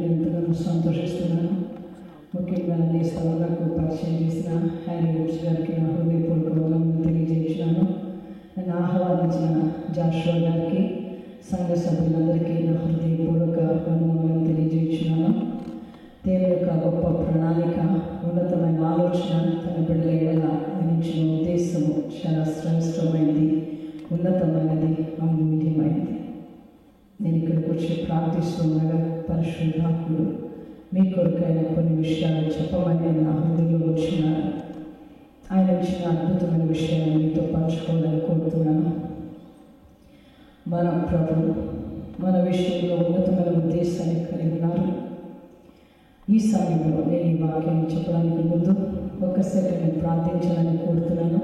నేను ఎంతగానో సంతోషిస్తున్నాను. ముఖ్యంగా నీ సభలకు పరిచయం చేసిన హ్యారీ వుడ్స్ గారికి నా హృదయపూర్వక వందనాలు తెలియజేస్తున్నాను. నన్ను ఆహ్వానించిన జాషువా గారికి, సంఘ సభ్యులందరికీ నా హృదయపూర్వక వందనాలు తెలియజేస్తున్నాను. దేవుని యొక్క గొప్ప ప్రణాళిక, ఉన్నతమైన ఆలోచన, తన బిడ్డల ఎడల ఆయన ఇచ్చిన ఉద్దేశము చాలా శ్రేష్టమైనది, ఉన్నతమైనది, అమూల్యమైనది. నేను ఇక్కడికి వచ్చి ప్రార్థిస్తుండగా పరిశుద్ధాత్ముడు మీ కొరకైన కొన్ని విషయాలు చెప్పమని నా హృదయంలో వచ్చినారు. ఆయన ఇచ్చిన అద్భుతమైన విషయాలు మీతో పంచుకోవాలని కోరుతున్నాను. మన ప్రభు మన విషయంలో ఉన్నతమైన ఉద్దేశాన్ని కలిగి ఉన్నారు. ఈ సమయంలో నేను ఈ వాక్యాన్ని చెప్పడానికి ముందు ఒక సెకండ్ ప్రార్థించాలని కోరుతున్నాను.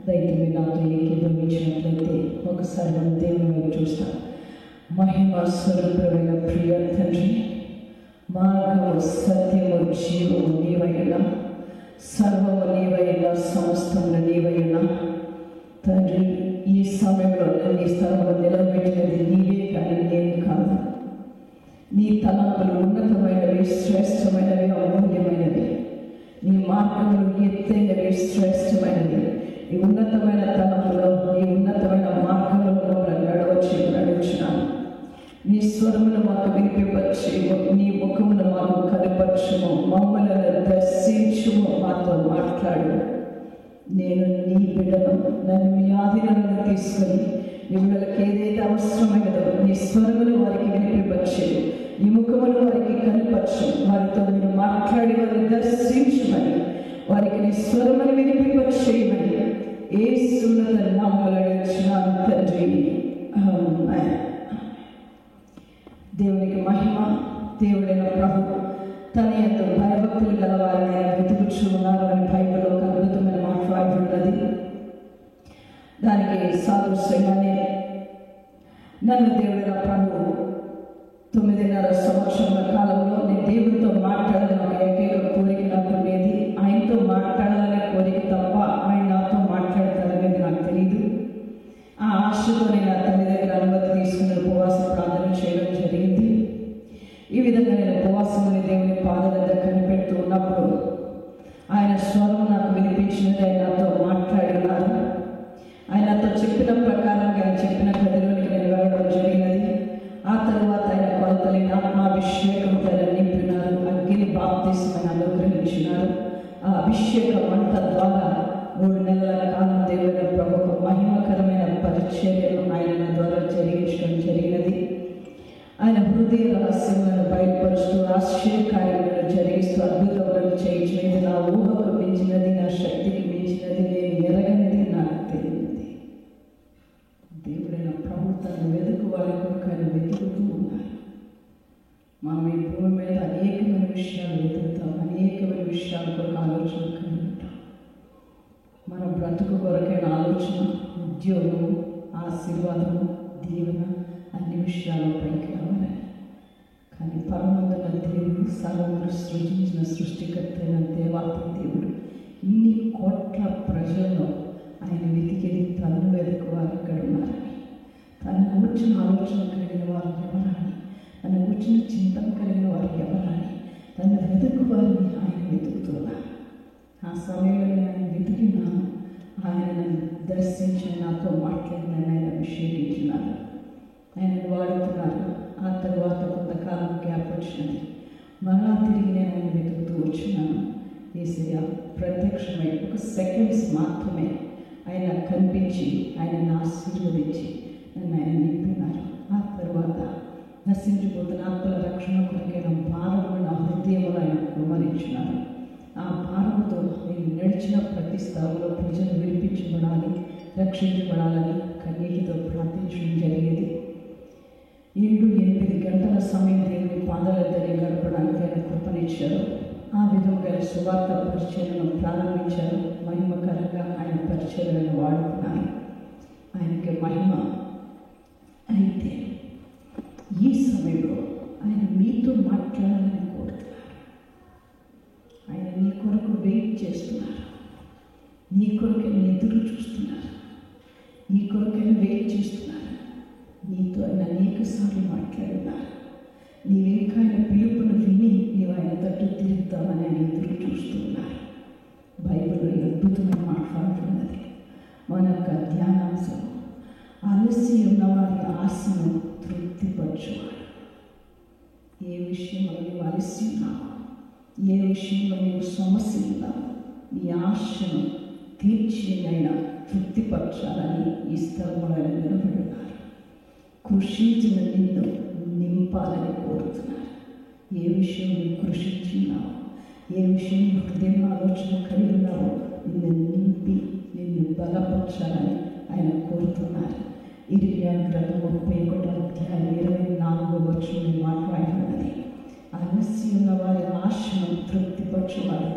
దయచేసి మీరు నాతో ఏకీభవించినట్లయితే ఒకసారి మనం దేవుని వైపు చూస్తాం. మహిమ స్వరూపమైన ప్రియ తండ్రి, మార్గము సత్యము జీవము నీవైనా, సర్వము నీవైనా, సమస్తమును నీవైనా తండ్రి, ఈ సమయంలో నీ స్థలంలో నిలబెట్టినది నీవే కానీ నేను కాదు. నీ తలంపులు ఉన్నతమైనవి, శ్రేష్టమైనవి, అమూల్యమైనవి. నీ మార్గములు ఎత్తైనవి, శ్రేష్టమైనవి. ఈ ఉన్నతమైన తలంపులో, ఈ ఉన్నతమైన మార్గంలో నడుచున్నాను. నీ స్వరమును మాకు వినిపించు, నీ ముఖమును మాకు కనపరచుము, మమ్మల్ని దర్శించుము, మాతో మాట్లాడు. నేను నీ బిడ్డను, నన్ను మీ ఆధీనంలో తీసుకొని నీ బిడ్డలకు ఏదైతే అవసరమైనదో నీ స్వరమును వారికి వినిపించు, నీ ముఖమును వారికి కనపరచు. వారితో మీరు మాట్లాడి వారిని దర్శించుమని, వారికి నీ స్వరమును వినిపించేయమని యేసు నామములో అడుగుచున్నాను తండ్రి. దేవునికి మహిమ. దేవుడైన ప్రభు తన యొక్క భయభక్తులు గలవారిని ఆయన వెతుకుచూ ఉన్నారు అని బైబిల్లో ఒక అద్భుతమైన మాట రాయబడినది. దానికి సాదృశ్యంగానే నన్ను దేవుడైన ప్రభు 9.5 సంవత్సరాల కాలంలో నేను దేవుడితో మాట్లాడాలని ఒక ఏకైక కోరిక నాకు ఉండేది. ఆయనతో మాట్లాడాలనే కోరిక తప్ప ఆయన నాతో మాట్లాడతారనేది నాకు తెలియదు. ఆ ఆశతో నేను నా తల్లి దగ్గర అనుమతి తీసుకుని ఉపవాస ప్రార్థన చేయడం జరిగింది. ఈ విధంగా నేను ఉపవాసంలో దేవుని పాదాల దగ్గర కనిపెడుతూ ఉన్నప్పుడు ఆయన స్వరం నాకు వినిపించినది. ఆయన నాతో మాట్లాడినారు. ఆయన నాతో చెప్పిన ప్రకారంగా ఆయన చెప్పిన గదిలోనికి నేను వెళ్ళడం జరిగినది. ఆ తర్వాత ఆయన కొలతలైన ఆత్మాభిషేకంతో నింపినారు. అగ్ని బాప్తిస్మని అనుగ్రహించినారు. ఆ అభిషేక మంట ద్వారా 3 నెలల కాలం దేవుని ప్రభు మహిమకరమైన పరిచర్యలు ఆయన ద్వారా జరిగించడం జరిగినది. ఆయన హృదయ రహస్యములను బయలుపరుస్తూ ఆశ్చర్యకార్యాలను జరిగిస్తూ అద్భుతములను చేయించినది. నా ఊహకు మించినది, నా శక్తికి మించినది, నేను ఎరగనిది నాకు తెలియనిది. దేవుడైన ప్రభు తను వెతుకు వారి కొరకు ఆయన వెతుకుతూ ఉన్నారు. మనం ఈ భూమి మీద అనేకమైన విషయాలు వెతుకుతాం, అనేకమైన విషయాల కొరకు ఆలోచన కలిగి ఉంటాం. మన బ్రతుకు కొరకైన ఆలోచన, ఉద్యోగము, ఆశీర్వాదము, దీవెన, అన్ని విషయాలు పైకి రావాలి. కానీ పరమందున దేవుడు, సర్వమును సృజించిన సృష్టికర్త అయిన దేవాతి దేవుడు ఇన్ని కోట్ల ప్రజలను ఆయన వెతికేది తనను వెతుకు వారు ఇక్కడ ఉన్నారని, తన కూర్చున్న ఆలోచన కలిగిన వారు ఎవరని, తన కూర్చున్న చింతన కలిగిన వారు ఎవరని, తన వెతుకు వారిని ఆయన వెతుకుతున్నారు. ఆ సమయంలో నేను ఆయన వెతికినాను. ఆయన నన్ను దర్శించి నాతో మాట్లాడిన ఆయన అభిషేకించినారు, ఆయన వాడుతున్నారు. ఆ తర్వాత కొంతకాలం గ్యాప్ వచ్చినది. మరలా తిరిగి నేను ఆయన వెతుకుతూ వచ్చినాను. యేసయ్య ప్రత్యక్షమై 1 సెకండ్స్ మాత్రమే ఆయన కనిపించి ఆయనను ఆశీర్వదించి నన్ను ఆయన నింపినారు. ఆ తర్వాత నశించిపోతున్న ఆత్మల రక్షణ కొరకైన భారము నా హృదయంలో ఆయన కుమరించినారు. ఆ భారముతో నేను నడిచిన ప్రతి స్థలంలో ప్రజలు విడిపించబడాలి, రక్షించబడాలని కన్నీటితో ప్రార్థించడం జరిగేది. 7-8 గంటల సమయం దేవుని పాదాల దగ్గర గడపడానికి ఆయన కృపనిచ్చారు. ఆ విధంగా సువార్త పరిచర్యను ప్రారంభించారు. మహిమకరంగా ఆయన పరిచర్యలను వాడుతున్నారు. ఆయనకి మహిమ. అయితే ఈ సమయంలో ఆయన మీతో మాట్లాడాలని కోరుతున్నారు. ఆయన నీ కొరకు వెయిట్ చేస్తున్నారు. నీ కొరకైనా ఎదురు చూస్తున్నారు. నీ కొరకైనా వెయిట్ చేస్తున్నారు. నీతో ఆయన అనేక సార్లు మాట్లాడుతున్నారు. నీవేకాయన పిలుపును ఆశను తృప్తిపరచువాడు. ఏ విషయంలో నీవు అలసి ఉన్నావు, ఏ విషయంలో నీవు సమస్య ఉన్నావు, నీ ఆశను తీర్చినైనా తృప్తిపరచాలని ఈ స్థలంలో ఆయన నిలబడి ఉన్నారు. కృషించిన నిన్ను నింపాలని కోరుతున్నారు. ఏ విషయం నువ్వు కృషించున్నావు, ఏ విషయం హృదయం ఆలోచన కలిగి ఉన్నావో నిన్ను నింపి నిన్ను బలపరచాలని ఆయన కోరుతున్నారు. ఇర్మియా గ్రంథం 31:24 మాట్లాడినది. అలసి ఉన్న వారి ఆశను తృప్తిపరచువాడు,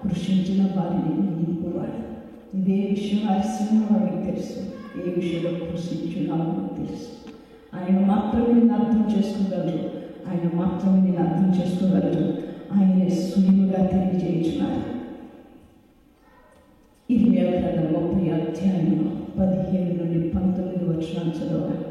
కృషించిన వారిని నింపువాడు. ఇదే విషయం అలసి ఉన్న వాడికి తెలుసు, ఏ విషయంలో కృషించున్నావో తెలుసు. ఆయన మాత్రమే నేను అర్థం చేసుకోగలరు, ఆయన మాత్రమే నేను అర్థం చేసుకోగలరు. ఆయన సులువుగా తెలియజేయించున్నారు. ఇర్మియా గ్రంథం 30:17-19 చదవాలి.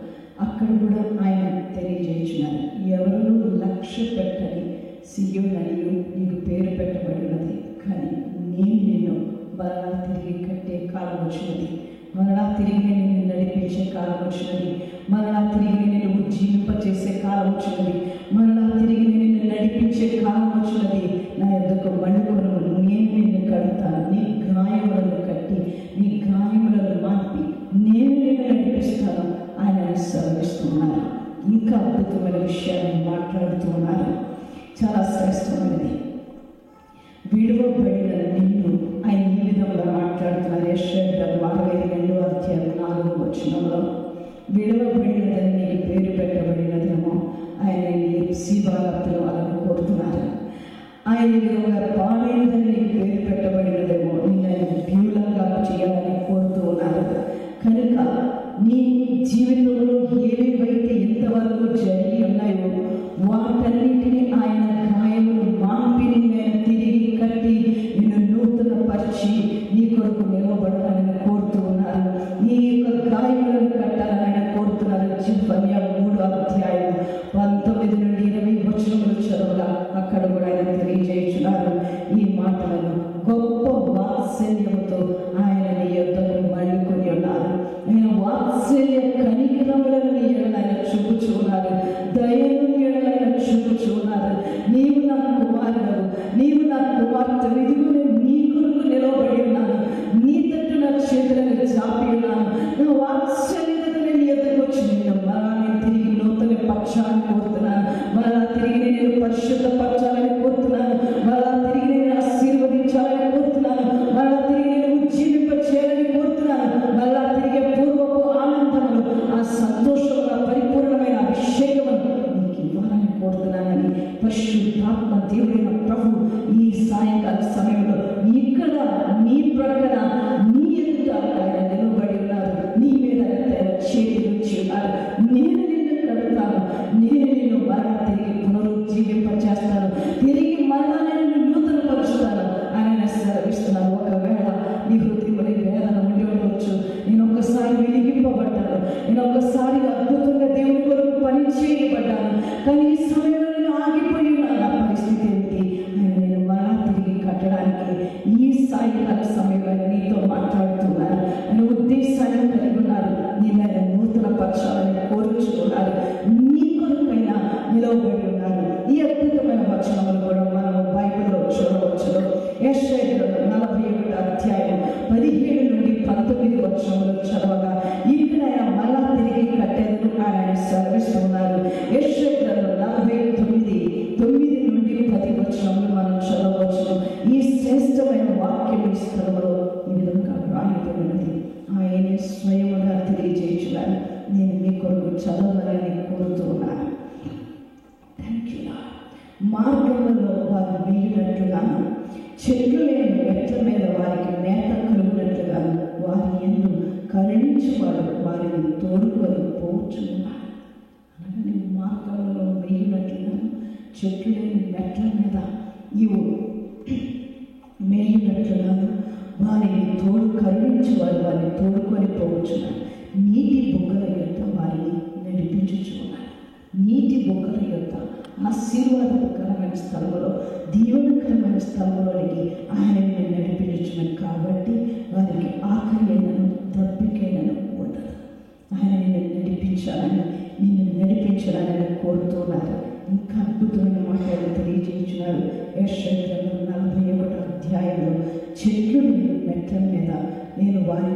అక్కడ కూడా ఆయన తెలియజేయించున్నారు. ఎవరు లక్ష్య పెట్టని సియోననియు నీకు పేరు పెట్టబడినది, కానీ నేను నిన్ను మరలా తిరిగి కట్టే కాలం వచ్చినది, మరలా తిరిగి నిన్ను నడిపించే కాలం వచ్చినది, మరలా తిరిగి నేను జీవింపచేసే కాలం వచ్చినది, మరలా తిరిగి నిన్ను నడిపించే కాలం వచ్చినది. నా యొద్దకు మళ్ళుకొను, నేను నిన్ను కడతాను, నీ గాయములను కట్టి నీ గాయములను మాపి నేను నిన్ను నడిపిస్తాను ఆయన సెలవిస్తున్నారు. ఇంకా అద్భుతమైన విషయాన్ని మాట్లాడుతూ ఉన్నారు. చాలా శ్రేష్టమైనది. విడువబడిన నిన్ను ఆయన ఈ విధంగా మాట్లాడుతున్నారు. యెషయా 62:4 విడువబడినదని నీకు పేరు పెట్టబడినదేమో ఆయన సీబాలతో వాళ్ళని కోరుతున్నారు. ఆయన విధంగా పాడైనదని నీకు పేరు పెట్టబడినదేమో నిన్ను ఆయన వ్యూలంగా చేయాలని కోరుతూ ఉన్నారు. కనుక నీ జీవితంలో ఏవేవైతే ఎంతవరకు జరిగి ఉన్నాయో వాటన్నిటినీ ఆయన గాయములు మాపి నిన్ను తిరిగి కట్టి నిన్ను నూతన పరిచి నీ కొరకు నిలవబడాలని కోరుతూ ఉన్నారు. నీ యొక్క గాయములను కట్టాలని ఆయన కోరుతున్నారు. జిఫన్యా 3:19-20 చదవగా అక్కడ కూడా ఆయన తెలియజేస్తున్నారు ఈ మాటలను. గొప్ప వాత్సల్యంతో ఆయన నీ యొద్దకు మళ్ళుకొని ఉన్నారు. ఆయన వాత్సల్య కనికరములను నీ ఎడల ఆయన చూపుచున్నారు, దయను నీ ఎడల ఆయన చూపుచున్నారు. నీవు నా కుమారుడు, నీవు నా కుమార్తె, ఇదిగో నేను నీ కొరకు నిలవబడి ఉన్నాను, నీ తట్టు నా చేతులను చాపి ఉన్నాను. నా వాత్సల్యతను నీ ఎదురుకు వచ్చి నిన్ను మరలా నేను తిరిగి నూతన పక్షాన్ని కోరుతున్నాను, మరలా తిరిగి నేను పరిశుద్ధ పక్షాలని కోరుతున్నాను, మరలా తిరిగి నేను ఆశీర్వదించాలని కోరుతున్నాను, మరలా తిరిగి నేను ఉజ్జీవింప చేయాలని కోరుతున్నాను, మరలా తిరిగి పూర్వపు ఆనందములు, ఆ సంతోషముల పరిపూర్ణమైన అభిషేకమును నీకు ఇవ్వాలని కోరుతున్నానని పరిశుద్ధాత్మ దేవుడైన ప్రభు ఈ సాయంకాల సమయంలో ఇక్కడ నీ ప్రక్కన నీ ఎదుట ఆయన నిలబడి ఉన్నారు. నీ మీద చేతి నుంచి ఉన్నారు. నేను నిన్ను కడతాను, నేను నిన్ను మరణ తిరిగి పునరుజ్జీవింపచేస్తాను, తిరిగి మరణ నిన్ను నూతన పరుస్తాను ఆయన సెలవిస్తున్నారు. ఒకవేళ నీ హృదయంలో వేదన ఉండి ఉండవచ్చు, నేను ఒక్కసారి వెలిగింపబడ్డాను, నేను ఒక్కసారి అద్భుతంగా దేవుని కొరకు పని చేయబడ్డాను, కానీ ఈ సమయంలో నేను ఆగిపోయి ఉన్నాను, నా పరిస్థితి ఏంటి? ఆయన నేను మరణ తిరిగి కట్టడానికి ఈ సాయంకాల సమయంలో నీతో మాట్లాడుతున్నారు. ఆయన ఉద్దేశాన్ని కలిగి ఉన్నారు. నేను ఆయన నూతన పక్షాలని కోరుచుకున్నారు, నీ కొరకైనా నిలవబడి ఉన్నారు. ఈ అద్భుతమైన వచనములు కూడా మనం బైబిల్లో చూడవచ్చు. యెషయా 41:17-19 చదవగా ఇక్కడ ఆయన మళ్ళా తిరిగి కట్టేందుకు ఆయన సెలవిస్తున్నారు. యెషయా 49:9-10 మనం చదవచ్చు. ఈ శ్రేష్టమైన వాక్యం ఈ స్థలంలో ఈ విధంగా రాయబడినది. ఆయన స్వయముగా తెలియజేయుచున్నారు. నేను మీ కొరకు చదవాలని కోరుతూ ఉన్నాను. Thank you. మార్గంలో వారు వెళ్ళినట్లుగాను, చెట్లు లేని మెట్ల మీద వారికి మేత కలుగునట్లుగాను వారి యందు కరుణించువాడు వారిని తోడుకొని పోచున్నాడు. అనగా నేను మార్గంలో వెళ్ళినట్లుగాను, చెట్లు లేని మెట్ల మీద ఇవి మేయినట్లుగాను వారిని కరుణించువాడు వారిని తోడుకొని పోవచ్చున్నాడు. నీటి బొగ్గల యొక్క వారిని నడిపించుచున్నాడు. నీటి బొగ్గల యొక్క ఆశీర్వాదకరమైన స్థలంలో, దీవనకరమైన స్థలంలోనికి ఆయన నడిపించున్నాడు. కాబట్టి వారికి ఆకలి అయినను దప్పికైనను ఉండదు. ఆయన నడిపించాలని నిన్ను నడిపించాలని కోరుతున్నారు. ఇంకా అద్భుతమైన మాటలు తెలియజేస్తున్నారు. యెషయా గ్రంథం 41వ అధ్యాయంలో చెట్లు మెట్ల మీద నేను వారి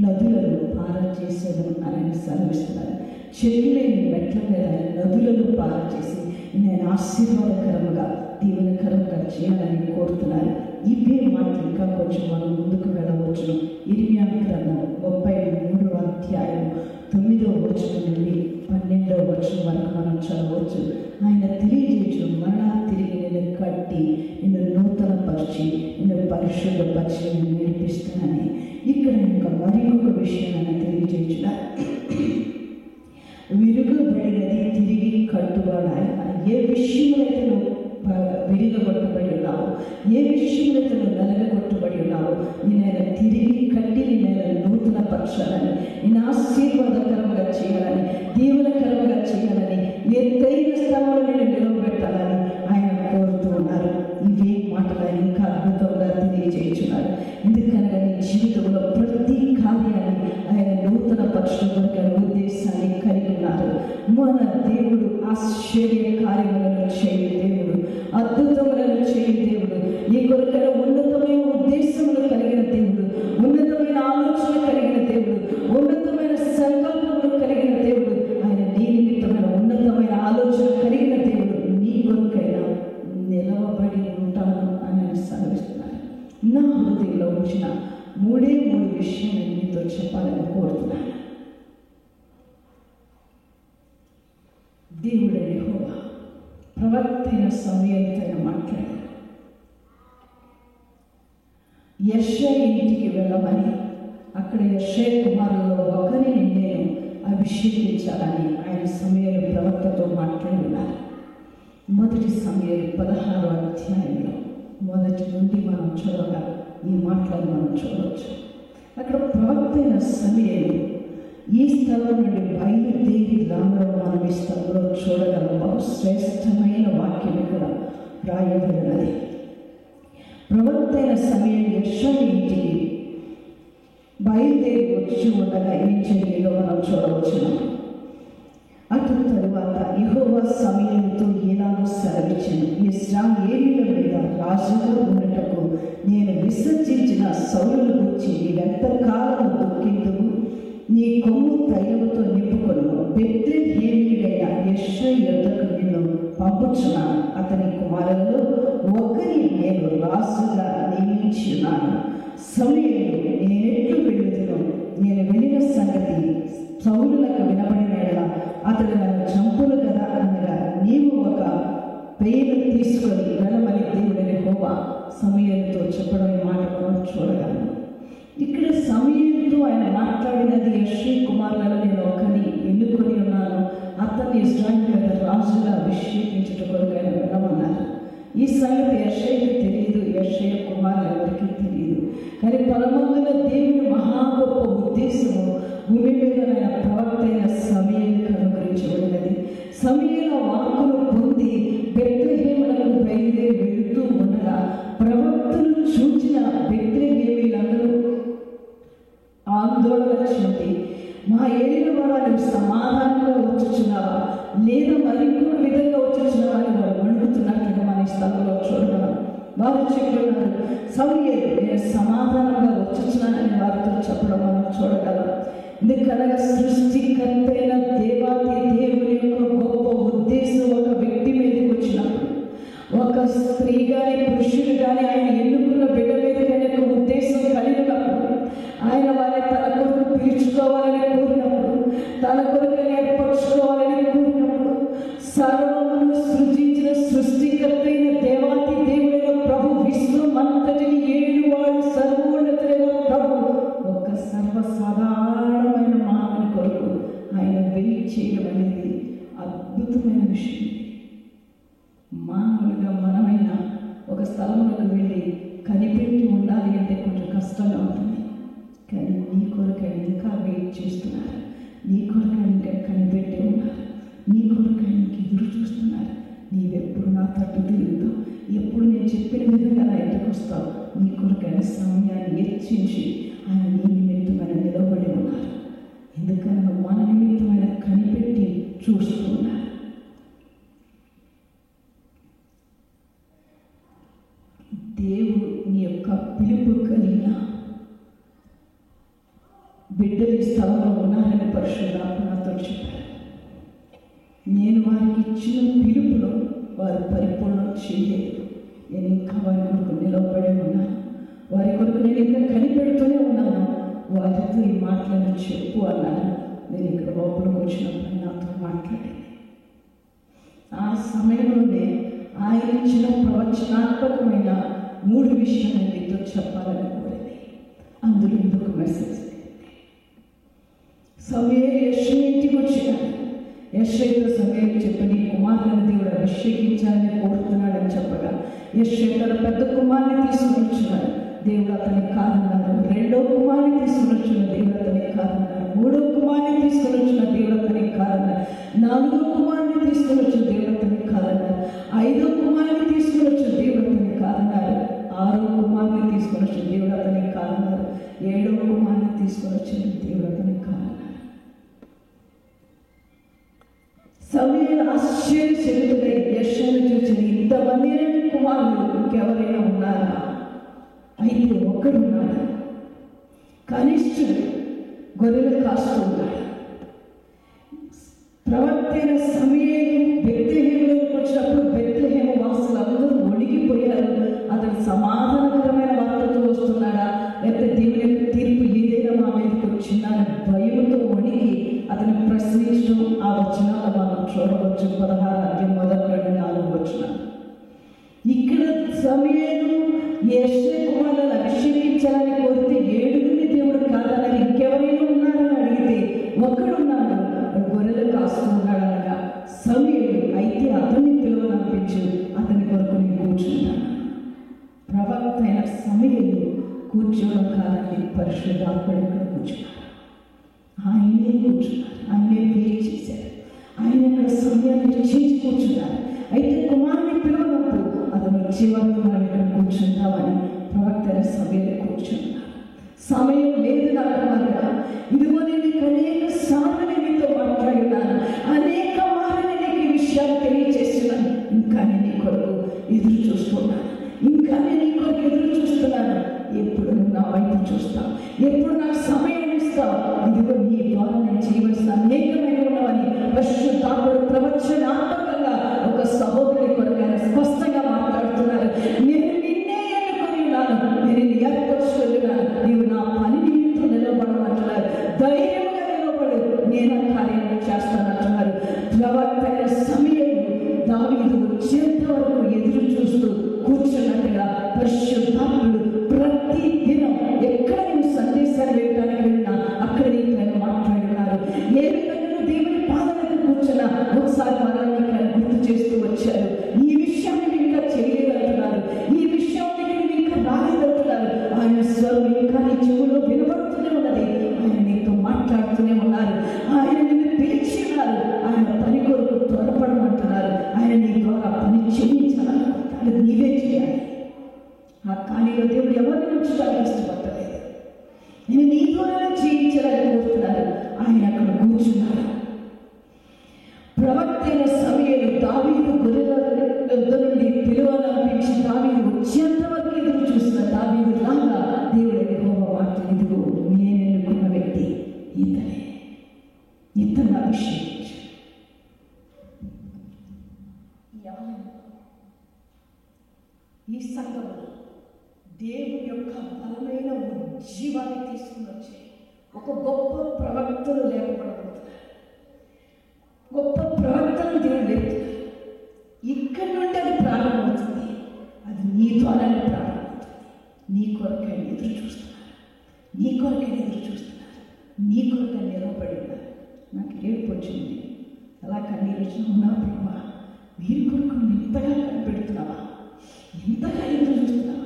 నదులను పారచేసేదను అని సెలవిస్తున్నారు. చెట్లు లేని మెట్ల మీద నదులను పారచేసి నేను ఆశీర్వాదకరముగా దీవెనకరంగా చేయాలని కోరుతున్నారు. ఇవే మాటలు ఇంకా కొంచెం మనం ముందుకు వెళ్ళవచ్చు. ఇర్మియా గ్రంథం 33వ అధ్యాయం 9వ వచనం నుండి 12వ వచనం వరకు మనం చదవచ్చు. ఆయన తెలియజేయచ్చు, మరలా తిరిగి నేను కట్టి నిన్ను నూతనపరిచి నిన్ను పరిశుద్ధపరిచి నేను నేర్పిస్తానని. ఇక్కడ ఇంకా మరి ఒక విషయం ఆయన తెలియజేయచ్చు. విరుగబడినది తిరిగి కట్టుబడి ఆయన. ఏ విషయమైతే నువ్వు విరిగగొట్టబడి ఉన్నావు, ఏ విషయంలో నువ్వు నలగగొట్టబడి ఉన్నావు, నేను తిరిగి కట్టి నేను నూతన పరచాలని, నేను ఆశీర్వాదకరంగా చేయాలని, దీవెనకరంగా చేయాలని, ఎత్తైన స్థలంలో నేను నిలవబెట్టాలని ఆయన కోరుతూ ఉన్నారు. ఇవే మాటలు ఆయన ఇంకా అద్భుతంగా తెలియజేస్తున్నారు. ఎందుకనగా నీ జీవితంలో ప్రతి కార్యాన్ని ఆయన నూతన పరచడానికి ఉద్దేశాన్ని కలిగి ఉన్నారు. మన దేవుడు ఆశ్చర్య కార్యములను చేయు దేవుడు, అద్భుతములను చేయు దేవుడు, నీ కొరకైన ఉన్నతమైన ఉద్దేశములు కలిగిన దేవుడు, ఉన్నతమైన ఆలోచన కలిగిన దేవుడు, ఉన్నతమైన సంకల్పములు కలిగిన దేవుడు. ఆయన నీ నిమిత్తమైన ఉన్నతమైన ఆలోచన కలిగిన దేవుడు. నీ కొరకైనా నిలవబడి ఉంటాను అని సెలవిస్తున్నారు. నా హృదయంలో ఉంచిన 3 విషయాలు మీతో చెప్పాలని కోరుతున్నాను. దేవుడే యెహోవా ప్రవక్తైన సమూయేలుతో మాట్లాడారు. యెషయా ఇంటికి వెళ్ళమని, అక్కడ యెషయా కుమారులలో ఒకరిని నేను అభిషేకించాలని ఆయన సమూయేలు ప్రవక్తతో మాట్లాడినారు. మొదటి సమూయేలు 16వ అధ్యాయంలో మొదటి నుండి మనం చూడగా ఈ మాటలను మనం చూడవచ్చు. అక్కడ ప్రవక్తైన సమూయేలు ఈ స్థలం నుండి బయలుదేరి రావడం మనం ఈ స్థలంలో చూడగలం. బహు శ్రేష్టమైన వాక్యం ఇక్కడ రాయబడినది. ప్రవక్తైన సమూయేలు యెషయా ఇంటికి బయలుదేరి వచ్చి ఉండగా ఏం జరిగిందో మనం చూడవచ్చు. అతని తరువాత యెహోవా సమూయేలుతో ఇలాగ సెలవిచ్చెను, ఇశ్రాయేలీయుల మీద రాజుగా ఉండటకు నేను విసర్జించిన సౌలును గూర్చి నీవెంతకాలము దుఃఖింతువు, నీ కొమ్ము తైలముతో నింపుకొను. బెత్లెహేమీయుడైన యెషయా యొద్దకు నిన్ను పంపుచున్నాను. అతని కుమారులలో ఒకరిని నేను రాజుగా నియమించి ఉన్నాను. సమూయేలు నేనెట్లు వెళ్ళుదును, నేను వెళ్ళిన సంగతి సౌలులకు వినబడిన యెడల అతడు నన్ను చంపును కదా అనగా నీవు ఒక పేరు తీసుకొని వెళ్ళమని దేవుడైన యెహోవా సమూయేలుతో చెప్పడం ఈ మాట మనం చూడగలను. ఇక్కడ సమూయేలుతో ఆయన మాట్లాడినది, యెషయా కుమారులలో నేను ఒకరిని ఎన్నుకొని ఉన్నాను, అతన్ని ఇశ్రాయేలు మీద రాజుగా అభిషేకించుట కొరకు ఆయన వెళ్ళమన్నారు. ఈ సంగతి యెషయాకు తెలియదు, యెషయా కుమారులు ఎవరికి తెలియదు. కానీ పరమందున దేవుని మహా గొప్ప ఉద్దేశము భూమి మీద ఆయన ప్రవక్తైన సమూయేలుకు అనుగ్రహించబడినది. సమూయేలు వాక్కును పొంది బెత్లెహేమునకు బయలుదేరి వెళుతూ ఉండగా ప్రవక్తలు చూచిన బెత్లెహేమీయులందరూ ఆందోళన చెంది, మా ఏలిన వారు సమాధానంగా వచ్చుచున్నావా లేదా మరింకో విధంగా వచ్చుచున్నావా అని వారు అడుగుతున్నట్టుగా మన ఈ స్థలంలో చూడగలం. వారు చెప్తున్నారు, సమూయేలు నేను సమాధానంగా వచ్చుచున్నానని వారితో చెప్పడం మనం చూడగలం. ఎందుకనగా సృష్టికర్తైన దేవాది దేవుని యొక్క గొప్ప ఉద్దేశం ఒక వ్యక్తి మీదకి వచ్చినప్పుడు, ఒక స్త్రీ కానీ పురుషుడు కానీ ఆయన ఎన్నుకున్న బిడ్డ మీద కానీ ఒక ఉద్దేశం కలిగినప్పుడు, ఆయన వారిని తన కొరకు పిలుచుకోవాలని కోరినప్పుడు, తన కొరకు ఏర్పరచుకోవాలని కోరినప్పుడు, సర్వమును సృజించిన సృష్టికర్తైన దేవాది దేవుడైన ప్రభు, విశ్వం అంతటిని ఏలువాడు సర్వోన్నతుడైన ప్రభు ఒక సర్వసాధారణమైన మానవుని కొరకు ఆయన వెయిట్ చేయడం అనేది అద్భుతమైన విషయం. మామూలుగా మనమైనా ఒక స్థలంలోకి వెళ్ళి కనిపెట్టి ఉండాలి అంటే కొంచెం కష్టంగా ఉంటుంది. కానీ నీ కొరకు ఇంకా వెయిట్ చేస్తున్నారు, నీ కొరకు ఇంకా కనిపెట్టి ఉన్నారు, నీ కొరకు ఆయనకి ఎదురు చూస్తున్నారు. నీవెప్పుడు నా తట్టు తిరుగుతావు, ఎప్పుడు నేను చెప్పిన విధంగా నా ఇంటికి వస్తావు, నీ కొరకు ఆయన సమయాన్ని హెచ్చించి ఆయన నీ నిమిత్తమైన నిలబడి ఉన్నారు. ఎందుకన్నా మన నిమిత్తమైన కనిపెట్టి చూస్తున్నా. దేవుడు నీ యొక్క పిలుపు కలిగిన బిడ్డలు ఈ స్థలంలో ఉన్నారని పరిశుద్ధాత్మ నాతో చెప్పారు. నేను వారికి ఇచ్చిన పిలుపులో వారు పరిపూర్ణం చేయలేదు. నేను ఇంకా వారి కొరకు నిలబడి ఉన్నాను. వారి కొరకు నేను ఇంకా కనిపెడుతూనే ఉన్నాను. వారితో ఈ మాటలను చెప్పు అన్నాను. నేను ఇక్కడ లోపలికి వచ్చినప్పుడు నాతో మాట్లాడింది. ఆ సమయంలోనే ఆయన ఇచ్చిన ప్రవచనాత్మకమైన 3 విషయాలు మీతో చెప్పాలని కోరింది. అందులో ఇంకొక మెసేజ్. సమూయేలు యెషయా ఇంటికి వచ్చాడు. యెషయాతో సమూయేలు చెప్పి, నీ కుమారులను దేవుడు అభిషేకించాలని కోరుతున్నాడని చెప్పగా, యెషయా తన పెద్ద కుమారుని తీసుకుని వచ్చున్నాడు. దేవుడు అతని కాదన్నారు. 2వ కుమారుని తీసుకుని వచ్చిన దేవుడు అతని కాదన్నారు. 3వ కుమారుని తీసుకుని వచ్చిన దేవుడు అతని కాదన్నారు. 4వ కుమారుని తీసుకుని వచ్చిన దేవుడు అతని కాదన్నారు. 5వ కుమారుని తీసుకుని వచ్చిన దేవుడు అతని కాదన్నారు. 6వ కుమారుని తీసుకుని వచ్చిన దేవుడు అతని కాదన్నారు. 7వ కుమారుని తీసుకుని వచ్చిన దేవుడు అతని కాదన్నారు. సమూయేలు ఆశ్చర్యచకితుడై యెషయాను చూసి, ఇంతమంది కుమారులు ఇంకెవరైనా ఉన్నారా? అయితే ఒకడున్నాడు, కనిష్ఠుడు, గొర్రెలు కాస్తూ ఉన్నాడు. ప్రవక్త సమూయేలు బెత్లెహేములోకి వచ్చినప్పుడు బెత్లెహేమ వాసులు అందరూ ఒడిగిపోయారు. అతను సమాధానకరమైన వార్తతో వస్తున్నాడా, లేకపోతే దేవుని యొక్క తీర్పు ఏదైనా మా మీదకి వచ్చిందని భయంతో వణికి అతను ప్రశ్నించడం ఆ వచనాలు మనం చూడవచ్చు. 16 వచనం. ఇక్కడ సమూయేలు యెషయా కుమారులను అభిషేకించాలని కోరితే 7గురిని దేవుడు కాదన్నారు. ఇంకెవరైనా ఉన్నారని అడిగితే ఒకడున్నాడు, గొర్రెలు కాస్తూ ఉన్నాడు అనగా సమూయేలు, అయితే అతన్ని పిలువనంపించు, అతని కొరకు నేను కూర్చుంటాను. ప్రవక్త అయిన సమూయేలు కూర్చోవడం కాదని పరిశుద్ధాత్ముడు ఇక్కడ కూర్చున్నాడు. ఆయనే కూర్చున్నారు. ఆయనే వెయిట్ చేశారు. ఆయన ఇక్కడ సమయాన్ని చేసి కూర్చున్నారు. అయితే కుమారుని పిలువనప్పుడు అతను వచ్చే వరకు మనం ఇక్కడ కూర్చుంటామని ప్రవక్త సమయంలో కూర్చున్నారు. సమయం లేదు నా కుమారుడా, ఇదిగో నేను అనేక సార్లు నీతో మాట్లాడినాను, అనేక మార్లు నీకు ఈ విషయాలు తెలియజేస్తున్నాను. ఇంకా నేను నీ కొరకు ఎదురు చూస్తున్నాను. ఇంకా నేను నీ కొరకు ఎదురు చూస్తున్నాను. ఎప్పుడు నువ్వు నా వైపు చూస్తావు, ఎప్పుడు నాకు సమయం ఇస్తావు. ఇదిగో నీ ద్వారా నేను చేయవలసిన అనేకమైన ఉన్నవని పరిశుద్ధాత్ముడు ప్రవచనాత్మకంగా ఒక సహోదరుడి కొరకు ఆయన స్పష్టంగా మాట్లాడుతున్నారు. నేను నిన్నే ఎన్నుకొని ఉన్నాను, నేను ఏర్పరుచుకున్నాను, నీవు నా పని నిమిత్తం నిలబడమంటున్నారు. ధైర్యంగా నిలబడు, నేను ఆ కార్యాన్ని చేస్తానంటున్నారు. ప్రవక్త సమయంలో దావీదు వచ్చేంత వరకు ఎదురు చూస్తూ కూర్చున్నట్టుగా పరిశుద్ధాత్ముడు ప్రతి దినం ఎక్కడ నేను సందేశాలు వేయడానికి వెళ్ళినా అక్కడ నేను మాట్లాడుతున్నారు. ఏ విధంగా దేవుని పాదాలకు కూర్చున్నా ఒకసారి మనల్ని గుర్తు చేస్తూ వచ్చారు. ఈ విషయాన్ని ఇంకా చేయగలుగుతున్నారు, ఈ విషయాన్ని ఇంకా రాగలుగుతున్నారు. ఆయన స్వరం ఇంకా నీ చెవులో వినబడుతూనే ఉన్నది. ఆయన నీతో మాట్లాడుతూనే ఉన్నారు. ఆయన నిన్ను పిలిచి ఉన్నారు. ఆయన పని కొరకు త్వరపడమంటున్నారు. ఆయన నీ ద్వారా పని చేయించాలనుకుంటారు. నీవే చేయాలి. ఆ ఖాళీలో దేవుడు ఎవరిని ఉంచడానికి ఇష్టపడలేదు. నేను నీ ద్వారా చేయించాలని కోరుతున్నారు. ఆయన అక్కడ కూర్చున్నారు. ప్రవక్త అయిన సమూయేలు దావీదు గొర్రెల యొద్ద నుండి పిలువనంపించి దావీదు వచ్చేంత వరకు ఎదురు చూసిన దావీదు లాగా దేవుడు యెహోవా వార్తలు, ఇదిగో నేను ఎన్నుకున్న వ్యక్తి ఇతనే, ఇతను అభిషేకించు. ఈ సంఘంలో దేవుని యొక్క బలమైన ఉజ్జీవాన్ని తీసుకుని వచ్చే ఒక గొప్ప ప్రవక్తలు లేకపోతున్నారు. గొప్ప ప్రవక్తలు దేవుడు లేపుతున్నారు. ఇక్కడి నుండి అది ప్రారంభమవుతుంది. అది నీ ద్వారానే ప్రారంభమవుతుంది. నీ కొరకై ఎదురు చూస్తున్నారు, నీ కొరకై ఎదురు చూస్తున్నారు, నీ కొరకై నిలబడి ఉన్నారు. నాకు ఏడుపు వచ్చింది. అలా కన్నీరు వచ్చిన ఉన్నా ప్రభా, వీరి కొరకు నువ్వు ఇంతగా కనిపెడుతున్నావా, ఇంతగా ఎదురు చూస్తున్నావా?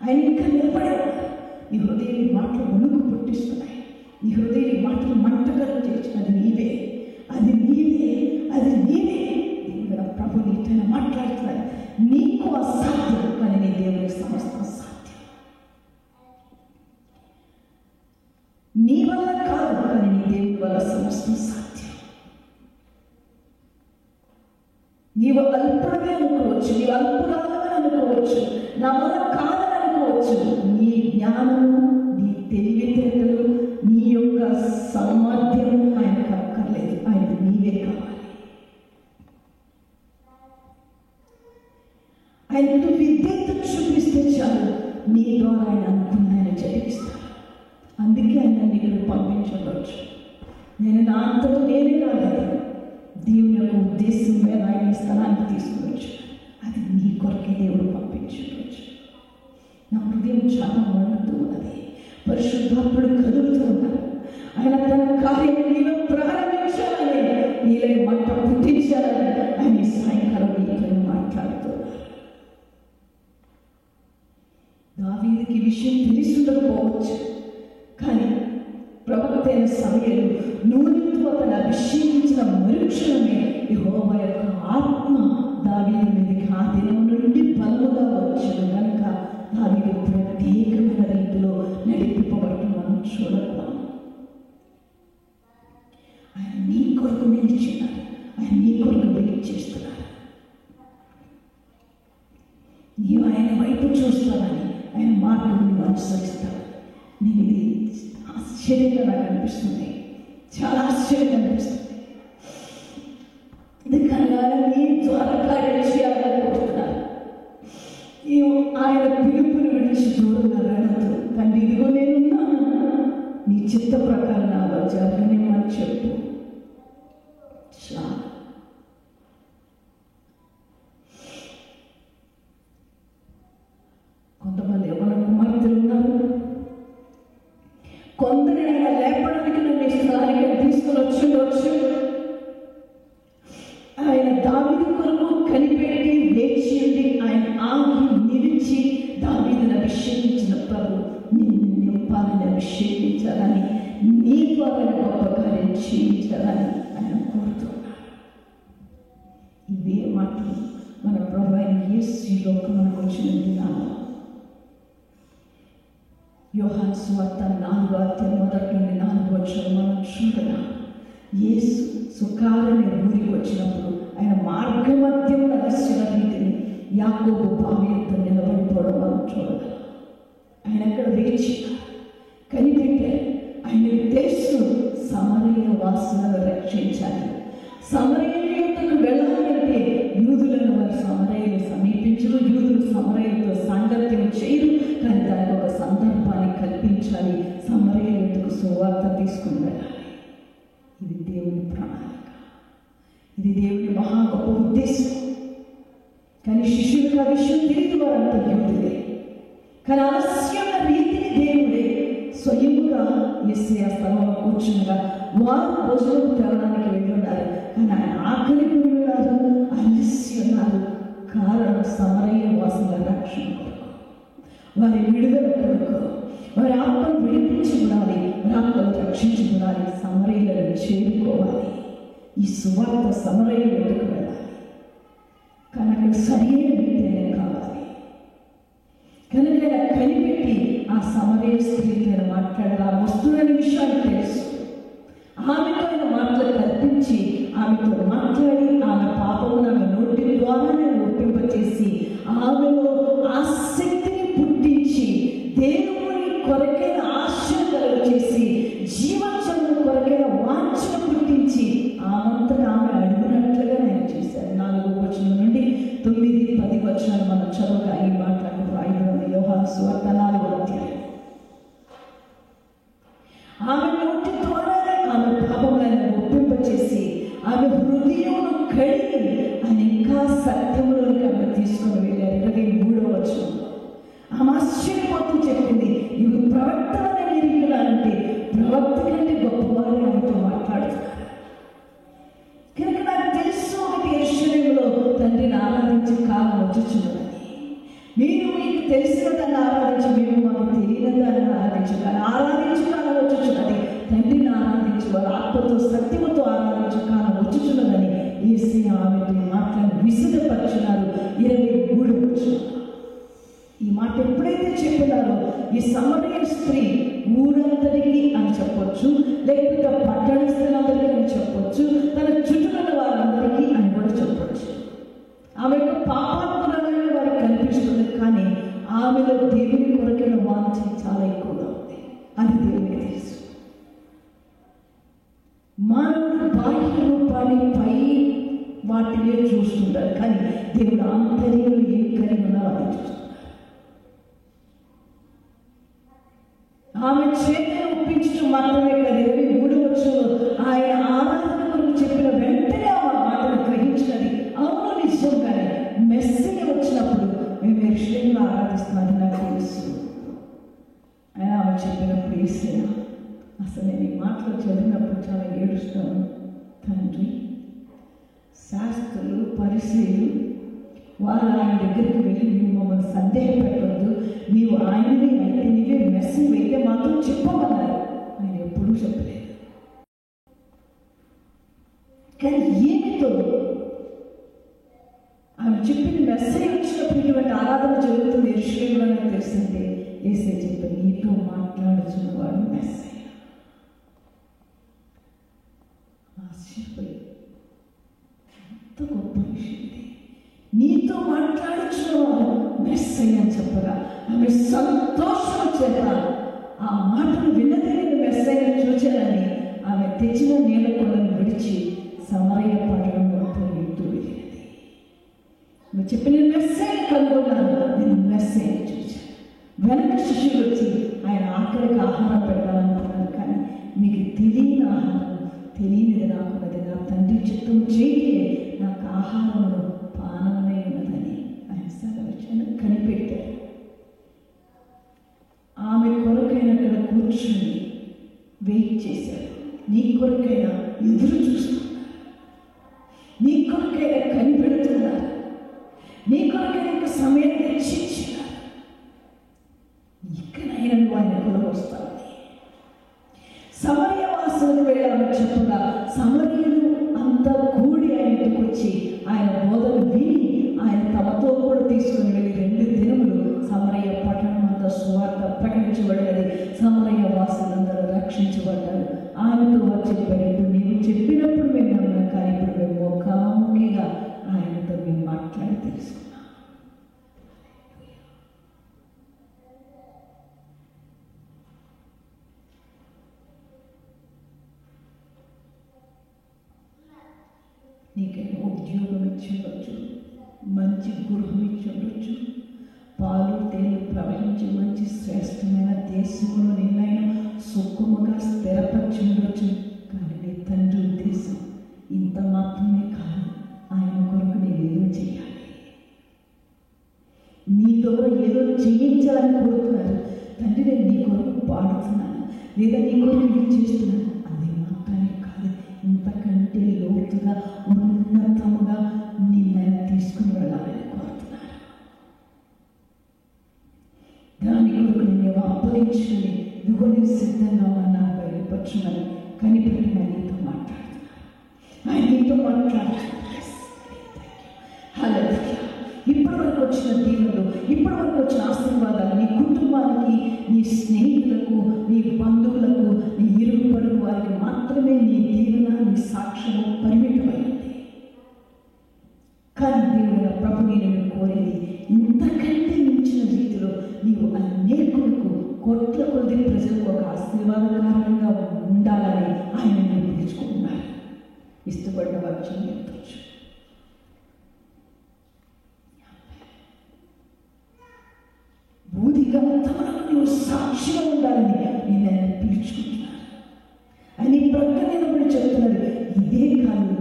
ఆయన ఇంకా నిలబడే ఉన్నారు. నీ హృదయం మాటలు వణుకు పుట్టిస్తున్నాయి. నీ హృదయం మాటలు మంటగలు చేస్తున్నది నీవే, అది నీవే, అది నీవే. దేవుడు ప్రభు నీతో మాట్లాడుతున్నాడు. నీకు అసాధ్యం, కానీ నీ దేవుని సమస్తం సాధ్యం. నీ వల్ల కాదు, కానీ నీ దేవుని వల్ల సమస్తం సాధ్యం. నీవు అల్పుడమే అనుకోవచ్చు, నీవు అల్పురాలని అనుకోవచ్చు, నా వల్ల కాదని అనుకోవచ్చు. నీ జ్ఞానము, నీ తెలివితేటలు, నీ యొక్క సామర్థ్యము ఆయనకు అక్కర్లేదు. ఆయన నీవే కావాలి. ఆయనకు విద్యతో చూపిస్తే చాలు, నీ ద్వారా ఆయన అనుకున్నాయని జరిగిస్తాడు. అందుకే ఆయన నీకు పంపించవచ్చు. నేను నా అంతటా నేనే రాలేదు. దేవుని యొక్క ఉద్దేశం మీద ఆయన స్థలానికి తీసుకువచ్చు. అది నీ కొరకే దేవుడు పంపించవచ్చు. నా హృదయం చాలా వణుకుతూ ఉన్నది. పరిశుద్ధాత్ముడు కదులుతూ ఉన్నారు. ఆయన తన కార్యం నీలో ప్రారంభించాలని, నీలో మంట పుట్టించాలని ఆయన సాయంకాలం నీతో మాట్లాడుతూ ఉన్నారు. దావీదుకి విషయం తెలిసి ఉండకపోవచ్చు, కానీ ప్రవక్త అయిన సమయంలో నూనెతో అతను అభిషేకించిన మరుక్షణమే యెహోవా యొక్క ఆత్మ దావీదు మీదకి ఆ దినం నుండి బలముగా వచ్చాడు. కనుక దావీదు ప్రత్యేకమైన రీతిలో నడిపింపబడటం మనం చూడగలం. ఆయన నీ కొరకు నిలిచినారు. ఆయన నీ కొరకు వెయిట్ చేస్తున్నారు. నీవు ఆయన వైపు చూస్తానని, ఆయన మార్గం నీవు అనుసరిస్తాను. నేను ఇది ఆశ్చర్యంగా నాకు అనిపిస్తుంది, చాలా ఆశ్చర్యంగా అనిపిస్తుంది. ఎందుకనగా నీ ద్వారా కార్యం చేయాలని కోరుతున్నాను. నీవు ఆయన పిలుపుని విడిచి దూరంగా వెళ్ళదు. తండ్రి, ఇదిగో నేనున్నాను, నీ చిత్త ప్రకారం నాలో జరగనేమని చెప్పు. చాలా కొంతమంది యవ్వన కుమార్తెలు ఉన్నారు. కొందరినైనా లేపడానికి నన్ను ఈ స్థలానికి తీసుకుని వచ్చి ఆయన దావీదు కొరకు కనిపెట్టి వేచి ఉండి ఆయన ఆగి నిలిచి దావీదును అభిషేకించిన ప్రభు నిన్ను నింపాలని, అభిషేకించాలని, నీ ద్వారా గొప్ప కార్యం చేయించాలని ఆయన కోరుతున్నాడు. ఇవే మాటలు మన ప్రభు అయిన యేసు ఈ లోకంలోకి వచ్చిన దినాల్లో యోహాను సువార్త 4వ అధ్యాయం 1-4 మనం చూడగా, యేసు సుకారని ఊరికి వచ్చినప్పుడు ఆయన మార్గ మధ్యమున రహస్య రీతిని యాకోబు బావి యొక్క నిలబడిపోవడం మనం చూడగా, ఆయన అక్కడ వేచి కనిపెట్టారు. ఆయనకు తెలుసు సమరయ వాసులను రక్షించాలి. సమరయుల యొద్దకు వెళ్ళాలంటే యూదులను వారు సమరయులు సమీపించరు, యూదులు సమరయులతో సాంగత్యం చేయరు. కానీ దానికి ఒక సందర్భాన్ని కల్పించాలి. సమరయుల యొద్దకు సువార్త తీసుకుని వెళ్ళాలి. ఇది దేవుని ప్రణాళిక, ఇది దేవుని మహా గొప్ప ఉద్దేశం. కానీ శిష్యులకు ఆ విషయం తెలియదు. వారంతా యూదులే, కానీ ఆలస్యమైన రీతిని దేవుడే స్వయంగా యేసయ్య స్థలంలో కూర్చుండగా వారు భోజనం తేవడానికి వెళ్ళి ఉన్నారు. కానీ ఆయన ఆకలి కొని ఉన్నారు, అలసి ఉన్నారు. కారణం సమరయ వాసుల రక్షణ కొరకు, వారి విడుదల కొరకు, వారి ఆత్మను విడిపించుకోవాలి, వారి ఆత్మను రక్షించుకోవాలి, సమరయులను చేరుకోవాలి. ఈ సువార్త సమరయుల వద్దకు వెళ్ళాలి. కానీ అక్కడ సరైన వ్యక్తి కావాలి. కనుక కనిపెట్టి ఆ సమరయ స్త్రీతో మాట్లాడారు. ఆ వస్తువులనే విషయాన్ని తెలుసు. ఆమెతో ఆయన మాటలు కల్పించి ఆమెతో మాట్లాడి ఆమె పాపమును ఆమె నోటి ద్వారా నేను ఒప్పింపచేసి ఆమెలో ఆసక్తిని పుట్టించి దేవుని కొరకైన ఆశను కలుగచేసి జీవచనం కొరకైన వాంఛను పుట్టించి ఆమంతటా ఆమె అడుగునట్లుగా నేను చేశాను. 4వ వచనం నుండి 9-10 వచనాలు మనం చదువుగా ఈ మాటలకు రాయబడిన యోహాను సువార్త 4వ అధ్యాయం. ఆమె నోటి ద్వారానే ఆమె పాపములను ఒప్పింపచేసి ఆమె హృదయమును కడిగి ఆయన ఇంకా సత్యములోకి ఆమె తీసుకుని వెళ్ళారు. 23వ వచనం ఆమె ఆశ్చర్యపోతూ చెప్పింది, ఇవి ప్రవక్తలని ఎరిగినారంటే ప్రవక్త కంటే గొప్పవారు ఆమెతో మాట్లాడుతున్నారు. కనుక నాకు తెలుసు, ఒకటి యెరూషలేములో తండ్రిని ఆరాధించే కాలం వచ్చుచున్నదని. మీరు మీకు తెలిసిన దాన్ని ఆరాధించి, మేము మాకు తెలియని దాన్ని ఆరాధించు, కానీ ఆరాధించు కాలం వచ్చుచున్నది. తండ్రిని ఆరాధించు, వారి ఆత్మతో సత్యముతో ఆరాధించు కాలం వచ్చుచున్నదని యేసయ్య ఆమెతో మాటలను విసుగపరిచినారు. 23వ వచనం. ఈ మాట ఎప్పుడైతే చెప్పినారో ఈ సమరయ స్త్రీ ఊరంతటికి అని చెప్పొచ్చు, లేకపోతే పట్టణస్తులందరికీ అని చెప్పొచ్చు, తన చుట్టుపక్కల వారందరికీ అని కూడా చెప్పొచ్చు. ఆమె యొక్క పాపాత్మరమైన వారికి కనిపిస్తుంది, కానీ ఆమెలో దేవుని కొరకైన వాంఛ చాలా ఎక్కువగా ఉంది. అది దేవునికి తెలుసు. మానవుడు బాహ్య రూపాన్ని పై వాటినే చూస్తుంటారు, కానీ దేవుడు ఆంతర్యంలో ఏం కలిగి ఉన్నా వాటిని చూస్తున్నారు. ఆమె చేతిని ఒప్పించడం మాత్రమే కాదు, 23 ఆయన ఆరాధన గురించి చెప్పిన వెంటనే ఆమె మాటను గ్రహించినది. అవును, నిజంగానే మెస్సీయ వచ్చినప్పుడు మేము యెరూషలేములో ఆరాధిస్తున్నామని నాకు తెలుసు అని ఆమె చెప్పినప్పుడు యేసయ్య, అసలు నేను ఈ మాటలు చదివినప్పుడు చాలా ఏడుస్తాను. తండ్రి, శాస్త్రులు పరిసయ్యులు వారు ఆయన దగ్గరికి వెళ్ళి నువ్వు మమ్మల్ని సందేహపెట్టవద్దు, నీవు ఆయనని అయితే నీవే మెస్సీ అయితే మాత్రం చెప్పమన్నారు. ఆయన ఎప్పుడూ చెప్పలేదు. కానీ ఏమితో ఆమె చెప్పిన మెస్సీ వచ్చినప్పుడు ఇటువంటి ఆరాధన జరుగుతుంది యెరూషలేములో అని తెలిసిందే. యేసయ్య చెప్పి నీతో మాట్లాడుచున్నవాడు మెస్సీ. ఆశ్చర్యపోయి, ఎంత గొప్ప విషయం ఇది, నీతో మాట్లాడుచున్నవాడు మెస్సీ అని చెప్పగా ఆమె సంతోషం చేత ఆ మాటను వినదగిన మెస్సీని చూచానని ఆమె తెచ్చిన నీళ్ళ కొలను విడిచి సమరయ పట్టణంలో పోతూ వెళ్ళినది. నువ్వు చెప్పిన మెస్సీని కనుగొన్నాను, నేను మెస్సీని చూశాను. వెనక శిష్యులు వచ్చి ఆయన ఆఖరికి ఆహారం పెట్టాలనుకున్నాను, కానీ మీకు తెలియని ఆహారం తెలియనిది నాకున్నది, నా తండ్రి చిత్తం చేయి నాకు ఆహారంలో పానమై ఉన్నదని ఆయన సెలవిచ్చాను. కనిపెట్టారు. ఆమె కొరకైనా అక్కడ కూర్చుని వెయిట్ చేశారు. నీ కొరకైనా ఎదురు చూస్తున్నారు, నీ కొరకైనా కనిపెడుతున్నారు, నీ కొరకైనా ఇంకా సమయం తెచ్చిచ్చినారు. ఇక్కడైనా నువ్వు ఆయన కొరకు వస్తావు. సమరయ వాసులకు వెళ్ళాలని చెప్పగా సమరయులు అంతా కూడి ఆయన ఇంటికి వచ్చి ఆయన బోధన విని ఆయన తమతో కూడా తీసుకుని వెళ్ళి 2 దినములు సమరయ పట్టణం అంతా సువార్త ప్రకటించబడినది. సమరయ వాసులందరూ రక్షించబడ్డారు. ఆమెతో వారు చెప్పారు, ఇప్పుడు నీవు చెప్పినప్పుడు మేము నమ్మాం, కానీ ఇప్పుడు మేము ముఖాముఖిగా ఆయనతో మేము మాట్లాడి తెలుసుకున్నాం. నీకైనా ఉద్యోగం ఇచ్చి ఉండొచ్చు, మంచి గృహం ఇచ్చి ఉండొచ్చు, పాలు తేనె ప్రవహించి మంచి శ్రేష్టమైన దేశంలో నిన్నైనా సుఖముగా స్థిరపరిచి ఉండొచ్చు. కానీ నీ తండ్రి ఉద్దేశం ఇంత మాత్రమే కాదు, ఆయన కొరకు నీవేదో చేయాలి, నీ ద్వారా ఏదో చేయించాలని కోరుతున్నారు. తండ్రి, నేను నీ కొరకు పాడుతున్నాను లేదా నీ కొరకు నేను చేస్తున్నాను, అది మాత్రమే కాదు, ఇంతకంటే లోతుగా ఉన్నతముగా నిన్నైనా తీసుకుని వెళ్ళాలని కోరుతున్నారు. దాని కొరకు నేను అప్పగించుకుని ఇదిగో నేను సిద్ధంగా ఉన్నా బయలుపరచుమని కనిపెట్టిన నీతో మాట్లాడుతున్నాను. ఆయన నీతో మాట్లాడుతున్నాను. హల్లెలూయా. ఇప్పటి వరకు వచ్చిన దీవెనలు, ఇప్పటి వరకు వచ్చిన ఆశీర్వాదాలు నీ కుటుంబానికి, నీ స్నేహితులకు, నీ బంధువులకు, నీ ఇరుగు పొరుగు వారికి మాత్రమే నీ దీవెన, నీ సాక్ష్యము పరిమితమైంది. కానీ దేవుడు ప్రభు నేను కోరేది ఇంతకంటే మించిన రీతిలో నీవు అనేకులకు, కోట్ల కొద్ది ప్రజలకు ఒక ఆశీర్వాదకరంగా ఉండాలని ఆయన నేను పిలుచుకుంటున్నాను. ఇష్టపడిన వారు చెయ్యవచ్చు. బూదిగంతములకు నువ్వు సాక్షిగా ఉండాలని నేను ఆయన పిలుచుకుంటున్నాను. ఆయన ఈ ప్రక్క నిలబడి చెప్తున్నారు, ఇదే కాదు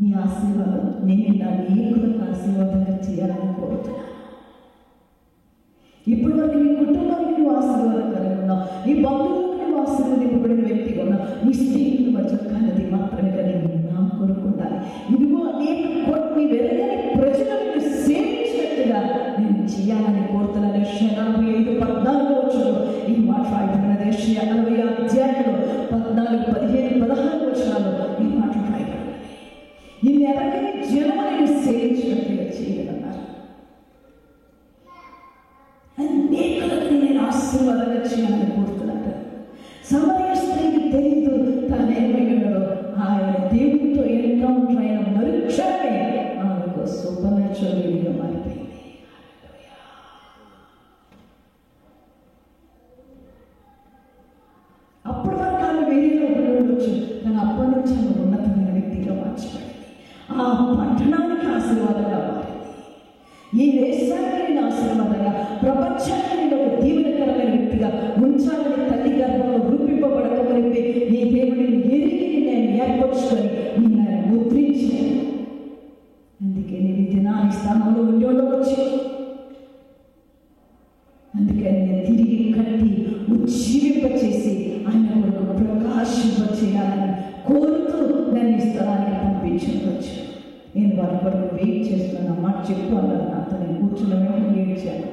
నీ ఆశీర్వాదం, నేను నా అనేకులకు ఆశీర్వాదంగా చేయాలని కోరుతున్నాను. ఇప్పటి వరకు నీ కుటుంబానికి నువ్వు ఆశీర్వాదకరంగా ఉన్నావు, నీ బంధువులకు నువ్వు ఆశీర్వదింపబడిన వ్యక్తిగా ఉన్నావు, నీ స్నేహితుల మధ్య కానది మాత్రమే కానీ నువ్వు నా కొరకు ఉండాలి. ఇదిగో అనేక కోట్ల వెరగని ప్రజలను సేవించినట్టుగా నేను చేయాలని కోరుతున్నాను. 45:14 ఈ మాట రాయబడినది. 40 అధ్యాయంలో 14, 15, 16 వచనాల్లో ఈ మాట రాయబడినది. నిన్ను ఎరగని జనములను సేవించినట్టుగా చేయగలన్నారు. అనేకులకు నేను ఆశీర్వాదంగా చేయాలని కోరుతున్నాను. సమరయ స్త్రీకి తెలియదు పట్టణానికి ఆశీర్వాదంగా మారింది. ఈ దేశానికి ఆశీర్వాదంగా, ప్రపంచానికి నేను ఒక దీవెనకరమైన వ్యక్తిగా ఉంచాలని తల్లి గర్భంలో రూపింపబడకమని నీ దేవుడిని ఎరిగి నేను ఏర్పరచుకొని నిన్ను ఆయన ముద్రించాను. అందుకే నేను ఈ దినాన్ని స్థానంలో ఉండి ఉండవచ్చు. అందుకని నేను తిరిగి కట్టి ఉజ్జీవింపచేసి ఆయన కొరకు ప్రకాశింపచేయాలని కోరుతూ నన్ను ఈ స్థలానికి పంపించవచ్చు. నేను వారి కొరకు వెయిట్ చేస్తున్నాను. ఆ మాట చెప్పు అన్నారు నాతో. నేను కూర్చున్న ఏడ్చాను.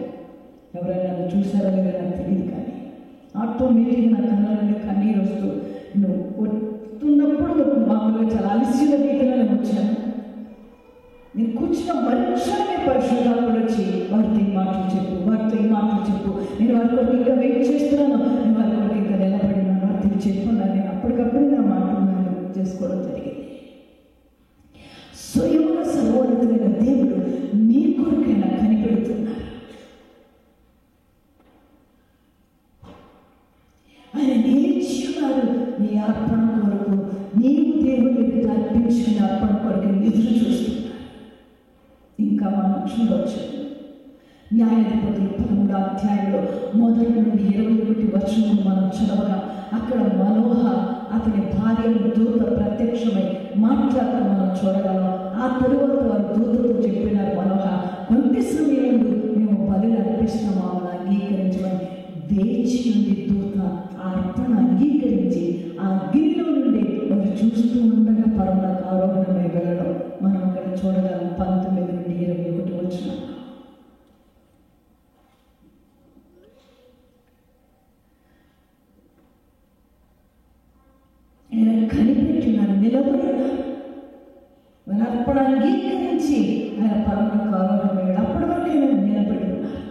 ఎవరైనా నన్ను చూసారో లేదో నాకు తెలియదు, కానీ ఆటోమేటిక్గా నా కళ్ళ నుండి కన్నీరు వస్తూ నువ్వు వస్తున్నప్పుడు మామూలుగా చాలా అలసిన రీతిలో నేను వచ్చాను. నేను కూర్చున్న మనుషులనే పరిశుద్ధాత్ముడు వచ్చి వారితో ఈ మాటలు చెప్పు, వారితో ఈ మాటలు చెప్పు, నేను వారి కొరకు ఇంకా వెయిట్ చేస్తున్నాను, నేను వారి కొరకు ఇంకా నిలబడినాను, వారితో చెప్పున్నాను. నేను అప్పటికప్పుడు నా మాటలు నేను చేసుకోవడం జరిగింది. స్వయంగా సర్వోన్నతుడైన దేవుడు నీ కొరకైనా కనిపెడుతున్నారు. ఆయన నిలిచిన్నారు నీ అర్పణ కొరకు. నీవు దేవుని ఎదుట అర్పించుకుని అర్పణ కొరకు ఎదురు చూస్తున్నారు. ఇంకా మనం చూడవచ్చు. న్యాయాధిపతులు 13వ అధ్యాయంలో 1 నుండి 21 వచనం మనం చదవగా అక్కడ మనోహ అతని భార్యను దూత ప్రత్యక్షమై మాట్లాడటం మనం చూడగలం. ఆ తరువాత వారు దూతతో చెప్పినారు, మనోహ కొంత సమయం మేము బలిని అర్పిస్తున్నాము, ఆమెను అంగీకరించమని. వేచి నుండి దూత ఆ అర్పణ అంగీకరించి ఆ గిరిలో నుండి వారు చూస్తూ ఉండగా పరములకు ఆరోహణమై వెళ్ళడం మనం అక్కడ చూడగలం. 19 నుండి 21 వచనం. ఆయన కనిపెట్టినారు, నిలబడినారు. మన అర్పణ అంగీకరించి ఆయన పరములకు ఆరోహణమయ్యాడు. అప్పటి వరకు ఆయన నిలబడి ఉన్నారు.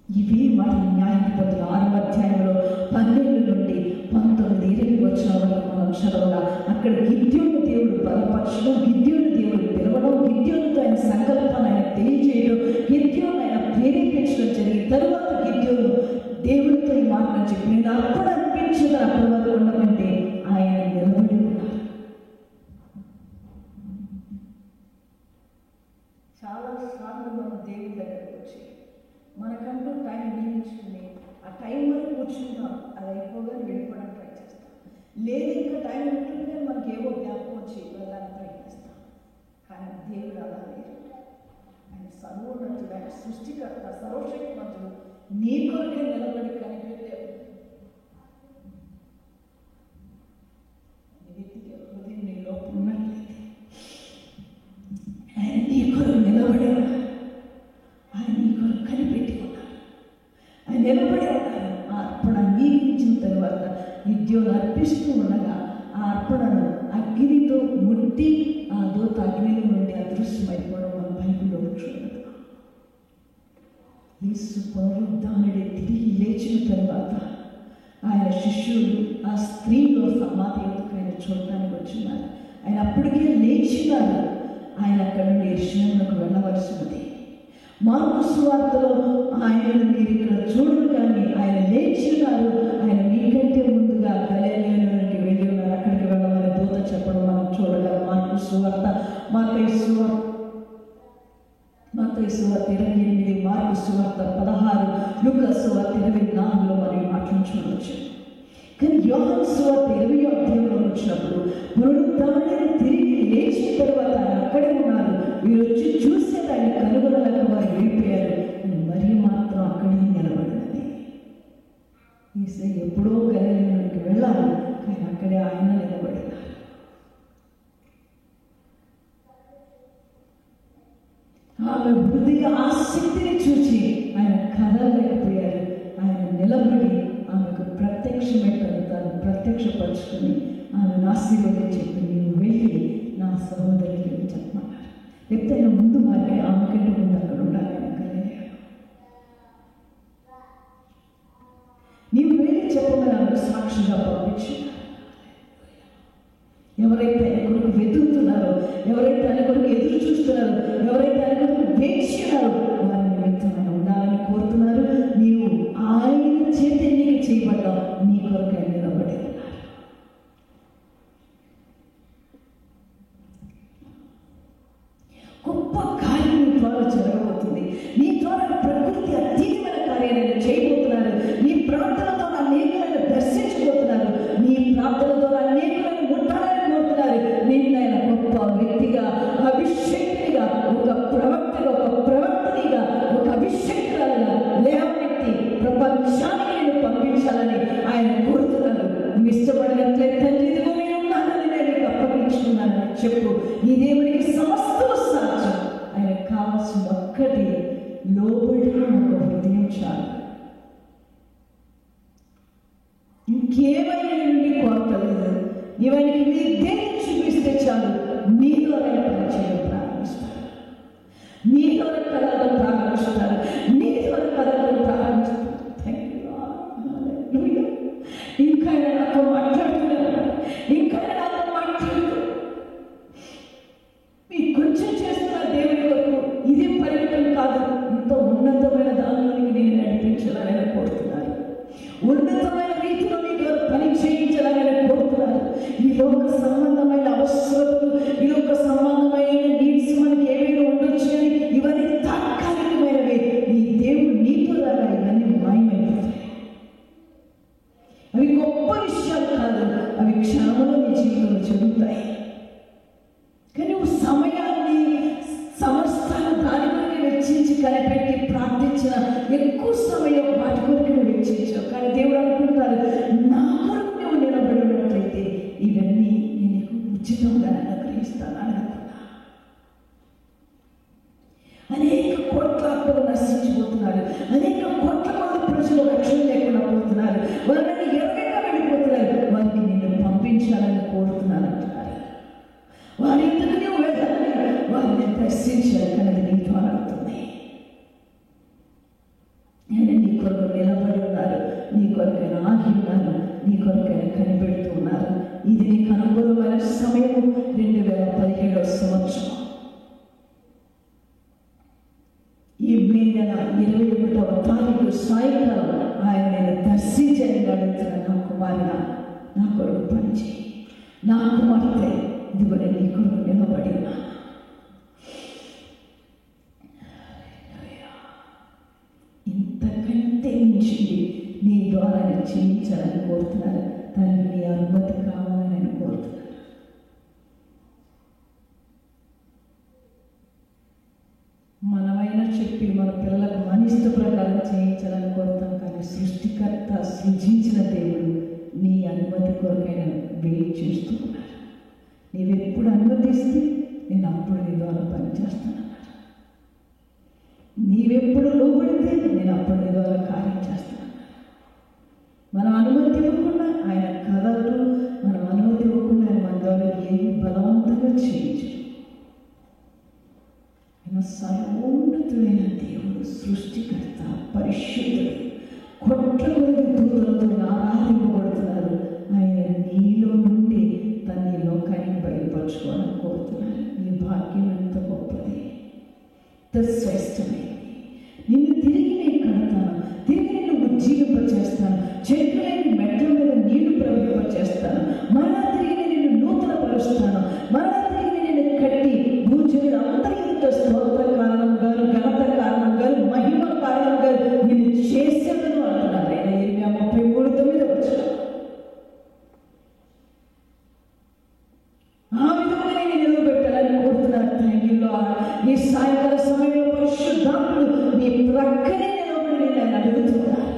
ఇవి మన న్యాయాధిపతులు 6వ అధ్యాయంలో 12 నుండి 19, 20 వచనాల వరకు మనం చదవగా అక్కడ గిద్యోను దేవుడు బలపరచడం, గిద్యోను దేవుడు పిలవడం, గిద్యోనుతో ఆయన సంకల్పాన్ని ఆయన తెలియజేయడం, గిద్యోను ఆయన ప్రేరేపించడం జరిగింది. తరువాత గిద్యోను దేవుడితో ఈ మాటలు చెప్పి నేను అప్పుడు అనిపించగా అప్పటి వరకు ఉండకంటే ఆయన నిలబడి ఉన్నారు. చాలా సార్లు మనం దేవుడి దగ్గరకు వచ్చి మనకంటూ టైం నియమించుకుని ఆ టైం వరకు కూర్చుంటాం. అది అయిపోగానే వెళ్ళిపోవడానికి ట్రై చేస్తాం. లేదు ఇంకా టైం ఉంటుంటే మనకి ఏవో జ్ఞాపకం వచ్చి వెళ్ళడానికి ప్రయత్నిస్తాం. కానీ దేవుడు అలా లేదు. ఆయన సర్వోన్నతుడు, ఆయన సృష్టికర్త, సర్వశక్తిమంతుడు. నీ కొరకే నిలబడి కనిపెట్టాడు. హృదయం నీ లోపల ఉన్నట్లయితే ఆయన నీ కొరకు నిలబడి ఉన్నారు. ఆయన నీ కొరకు కనిపెట్టి ఉన్నారు. ఆయన నిలబడి ఉన్నారు. ఆ అర్పణ అంగీకరించిన తర్వాత విద్యను అర్పిస్తూ ఉండగా ఆ అర్పణను అగ్నితో ముట్టి ఆ దూత అగ్నిలో నుండి అదృశ్యమైపోవడం మన బైబిల్లో చూడదు. యేసు పునరుద్ధానుడే తిరిగి లేచిన తర్వాత ఆయన శిష్యులు ఆ స్త్రీలో సమాధి ఎదుకు ఆయన చూడటానికి వచ్చినారు. ఆయన అప్పటికే లేచినారు. ఆయన అక్కడి నుండి యెరూషలేమునకు వెళ్ళవలసినది. మార్కు సువార్తలో ఆయనను మీరు ఇక్కడ చూడరు, కానీ ఆయన లేచినారు. ఆయన మీకంటే ముందుగా గలిలయలోనికి వెళ్ళి ఉన్నారు. అక్కడికి వెళ్ళమని దూత చెప్పడం మనం చూడగలం. మార్కు సువార్త, మత్తయి సువార్త 28, మార్కు సువార్త 16, లూకా సువార్త 24లో మరి మాటలు చూడవచ్చు. కానీ యోహాను సువార్త 20వ అధ్యాయంలో వచ్చినప్పుడు పునరుద్ధానుడైన తిరిగి లేచిన తర్వాత ఆయన అక్కడే ఉన్నారు. వీరు వచ్చి చూసే ఆయన కనుగొనలేక వారు వెళ్ళిపోయారు. మరి మాత్రం అక్కడే నిలబడినది. ఈసే ఎప్పుడో గలిలయలోనికి వెళ్ళాలి, కానీ అక్కడే ఆయన నిలబడినారు. ఆమె హృదయ ఆసక్తిని చూసి ఆయన కదలలేకపోయారు. ఆయన నిలబడి ఆమెకు ప్రత్యక్షమైపోయి తాను ప్రత్యక్షపరుచుకుని ఆమెను ఆశీర్వదించి చెప్పి నేను వెళ్ళి నా సహోదరికి చెప్పమన్నారు. ఎప్పుడైనా ముందు వారికి ఆమెకంటే ముందు అక్కడ ఉండాలి. నీవు వెళ్ళి చెప్పమని ఆమె సాక్షిగా పంపించారు. ఎవరైతే ఆయన కొరకు వెతుకుతున్నారో, ఎవరైతే ఆయన కొరకు ఎదురు చూస్తున్నారో, ఎవరైతే ఆయన కొరకు వేచినారో వారి నిమిత్తం ఆయన ఉండాలని కోరుతున్నారు. నీవు ఆయన చేతి ఎన్నిక చేయబడ్డావు, నీ కొరకు ఆయన నిలబడి ఉన్నారు. నీ ద్వారా ప్రకృతి అతీతమైన కార్యాలను చేయబోతున్నారు. నీ ప్రార్థనతో అనేకులను దర్శించబోతున్నారు. నీ ప్రార్థనతో అనేకులను ముట్టాలని కోరుతున్నారు. నిన్నైనా గొప్ప వ్యక్తిగా, అభిషేక్తుడిగా, ఒక ప్రవక్తగా, ఒక ప్రవక్తనిగా, ఒక అభిషేక్తురాలుగా లేవనెత్తి ప్రపంచానికి నేను పంపించాలని ఆయన కోరుతున్నారు. నువ్వు ఇష్టపడినట్లయితే తండ్రి ఇదిగో నేను ఉన్నానని నేను నీకు అప్పగించుకున్నానని చెప్పు. నీ దేవునికి సమస్తము సాధ్యం. ఆయనకు కావాల్సిన ఒక్కటి లోబడిన ఒక హృదయం చాలు. ఇంకేమైనా నుండి కోరలేదు. ఇవన్నీ నీ దేవుని చూపిస్తే చాలు. నీ ద్వారా పని చేయడం ప్రారంభిస్తారు. నీ ద్వారా కలగడం ప్రారంభిస్తారు. నీ ద్వారా కలగడం ప్రారంభిస్తారు. ఇంకా నాతో మాట్లాడుతున్నారు. ఇంకా నాతో మాట్లాడుతూ మీకు కొంచెం చేస్తున్న దేవుని కొరకు ఇది పరిమితం కాదు. ఎంతో ఉన్నతమైన దానిలోనికి నేను నడిపించాలని కోరుతున్నారు. ఉన్నతమైన రీతిలో మీకు పని చేయించాలని కోరుతున్నారు. ఈ లోక సంబంధమైన అవసరతలు, ఈ లోక సంబంధమైన నీడ్స్ మనకి ఏమైనా ఉండొచ్చు అని ఇవన్నీ తాత్కాలికమైనవి. ఈ దేవుడు నీతో రాగా ఇవన్నీ మాయమైపోతాయి. అవి గొప్ప విషయాలు కాదు. అవి క్షణంలో నీ జీవితంలో జరుగుతాయి. కానీ నువ్వు సమయాన్ని, సమస్తాన్ని దాని కొరకు వెచ్చించి కనిపెట్టి ప్రార్థించిన ఎక్కువ సమయం వాటి కొరకు నువ్వు వెచ్చించావు. కానీ దేవుడు అనుకుంటారు, నా కొరకు నువ్వు నిలబడినట్లయితే ఇవన్నీ నేను నీకు ఉచితంగా అనుగ్రహిస్తాను అనుకున్నా. అనేక కోట్ల ఆత్మలు నశించిపోతున్నారు. అనేక కోట్ల మంది ప్రజలు రక్షణ లేకుండా పోతున్నారు. వాళ్ళని ఎవరైనా వెళ్ళిపోతున్నారు. వారికి నేను పంపించాలని కోరుతున్నాను అంటున్నారు. వారి ఇంతకు నువ్వు వెళ్ళాలి, వారిని దర్శించాలి. కానీ అది నీ ద్వారా అవుతుంది. నేను నీ కొరకు నిలబడి ఉన్నారు. నీ కొరకైనా ఆగి ఉన్నారు. నీ కొరకైనా కనిపెడుతూ ఉన్నారు. ఇది నీకు అనుకూలమైన సమయం. 2017 సంవత్సరం ఈ మే నెల 21వ తారీఖు సాయంకాలం ఆయన నేను దర్శించని అడుగుతున్న నా కుమారుడా, నా కొరకు పనిచేయి. నా కుమార్తె ఇదిగో నేను నీ కొరకు నిలబడి ఉన్నా. ఇంతకంటే మించింది నీ ద్వారా నేను చేయించాలని కోరుతున్నాను. దానికి నీ అనుమతి కావాలని నేను కోరుతున్నాను. మనమైనా చెప్పి మన పిల్లలకు మన ఇష్ట ప్రకారం చేయించాలని కోరుతాం. కానీ సృష్టికర్త, సృజించిన దేవుడు నీ అనుమతి కొరకైనా వెయిట్ చేస్తూ ఉన్నారు. నీవెప్పుడు అనుమతిస్తే నేను అప్పుడు నీ ద్వారా పనిచేస్తానన్నాడు. నీవెప్పుడు లోబడితే నేను అప్పుడు నీ ద్వారా కార్యం చేస్తాను. మనం అనుమతి ఇవ్వకుండా ఆయన కథలు, మనం అనుమతి ఇవ్వకుండా ఆయన మన ద్వారా ఏమి బలవంతంగా చేయించు. ఆయన సర్వోన్నతుడైన దేవుడు, సృష్టికర్త, పరిశుద్ధుడు, కోట్ల మంది దూతలతో ఆరాధింపబడుతున్నారు. ఆయన నీలో నుండి తన లోకాన్ని బయలుపరచుకోవాలని కోరుతున్నారు. నీ భాగ్యం ఎంత గొప్పది, ఎంత శ్రేష్టమైనది. నిన్ను తిరిగి నేను కడతాను, తిరిగి నేను ఉజ్జీవింపచేస్తాను, చెట్లని మెట్ల మీద నీళ్లు ప్రవహింపచేస్తాను, మరలా తిరిగి నేను నూతన పరుస్తాను, మరలా తిరిగి నేను కట్టి భూజనుడు అందరి యొక్క స్తోత్ర కారణం గాను, ఘనత కారణం గాను, మహిమ కారణం గాను నేను చేసేదను అంటున్నాను. ఆయన 33:9 వచ్చిన ఆ విధంగా నేను నిలబెట్టాలని కోరుతున్నాను. Thank you lord. ఈ సాయంకాల సమయంలో పరిశుద్ధాత్ముడు మీ ప్రక్కనే నిలబడి నేను అడుగుతున్నాను.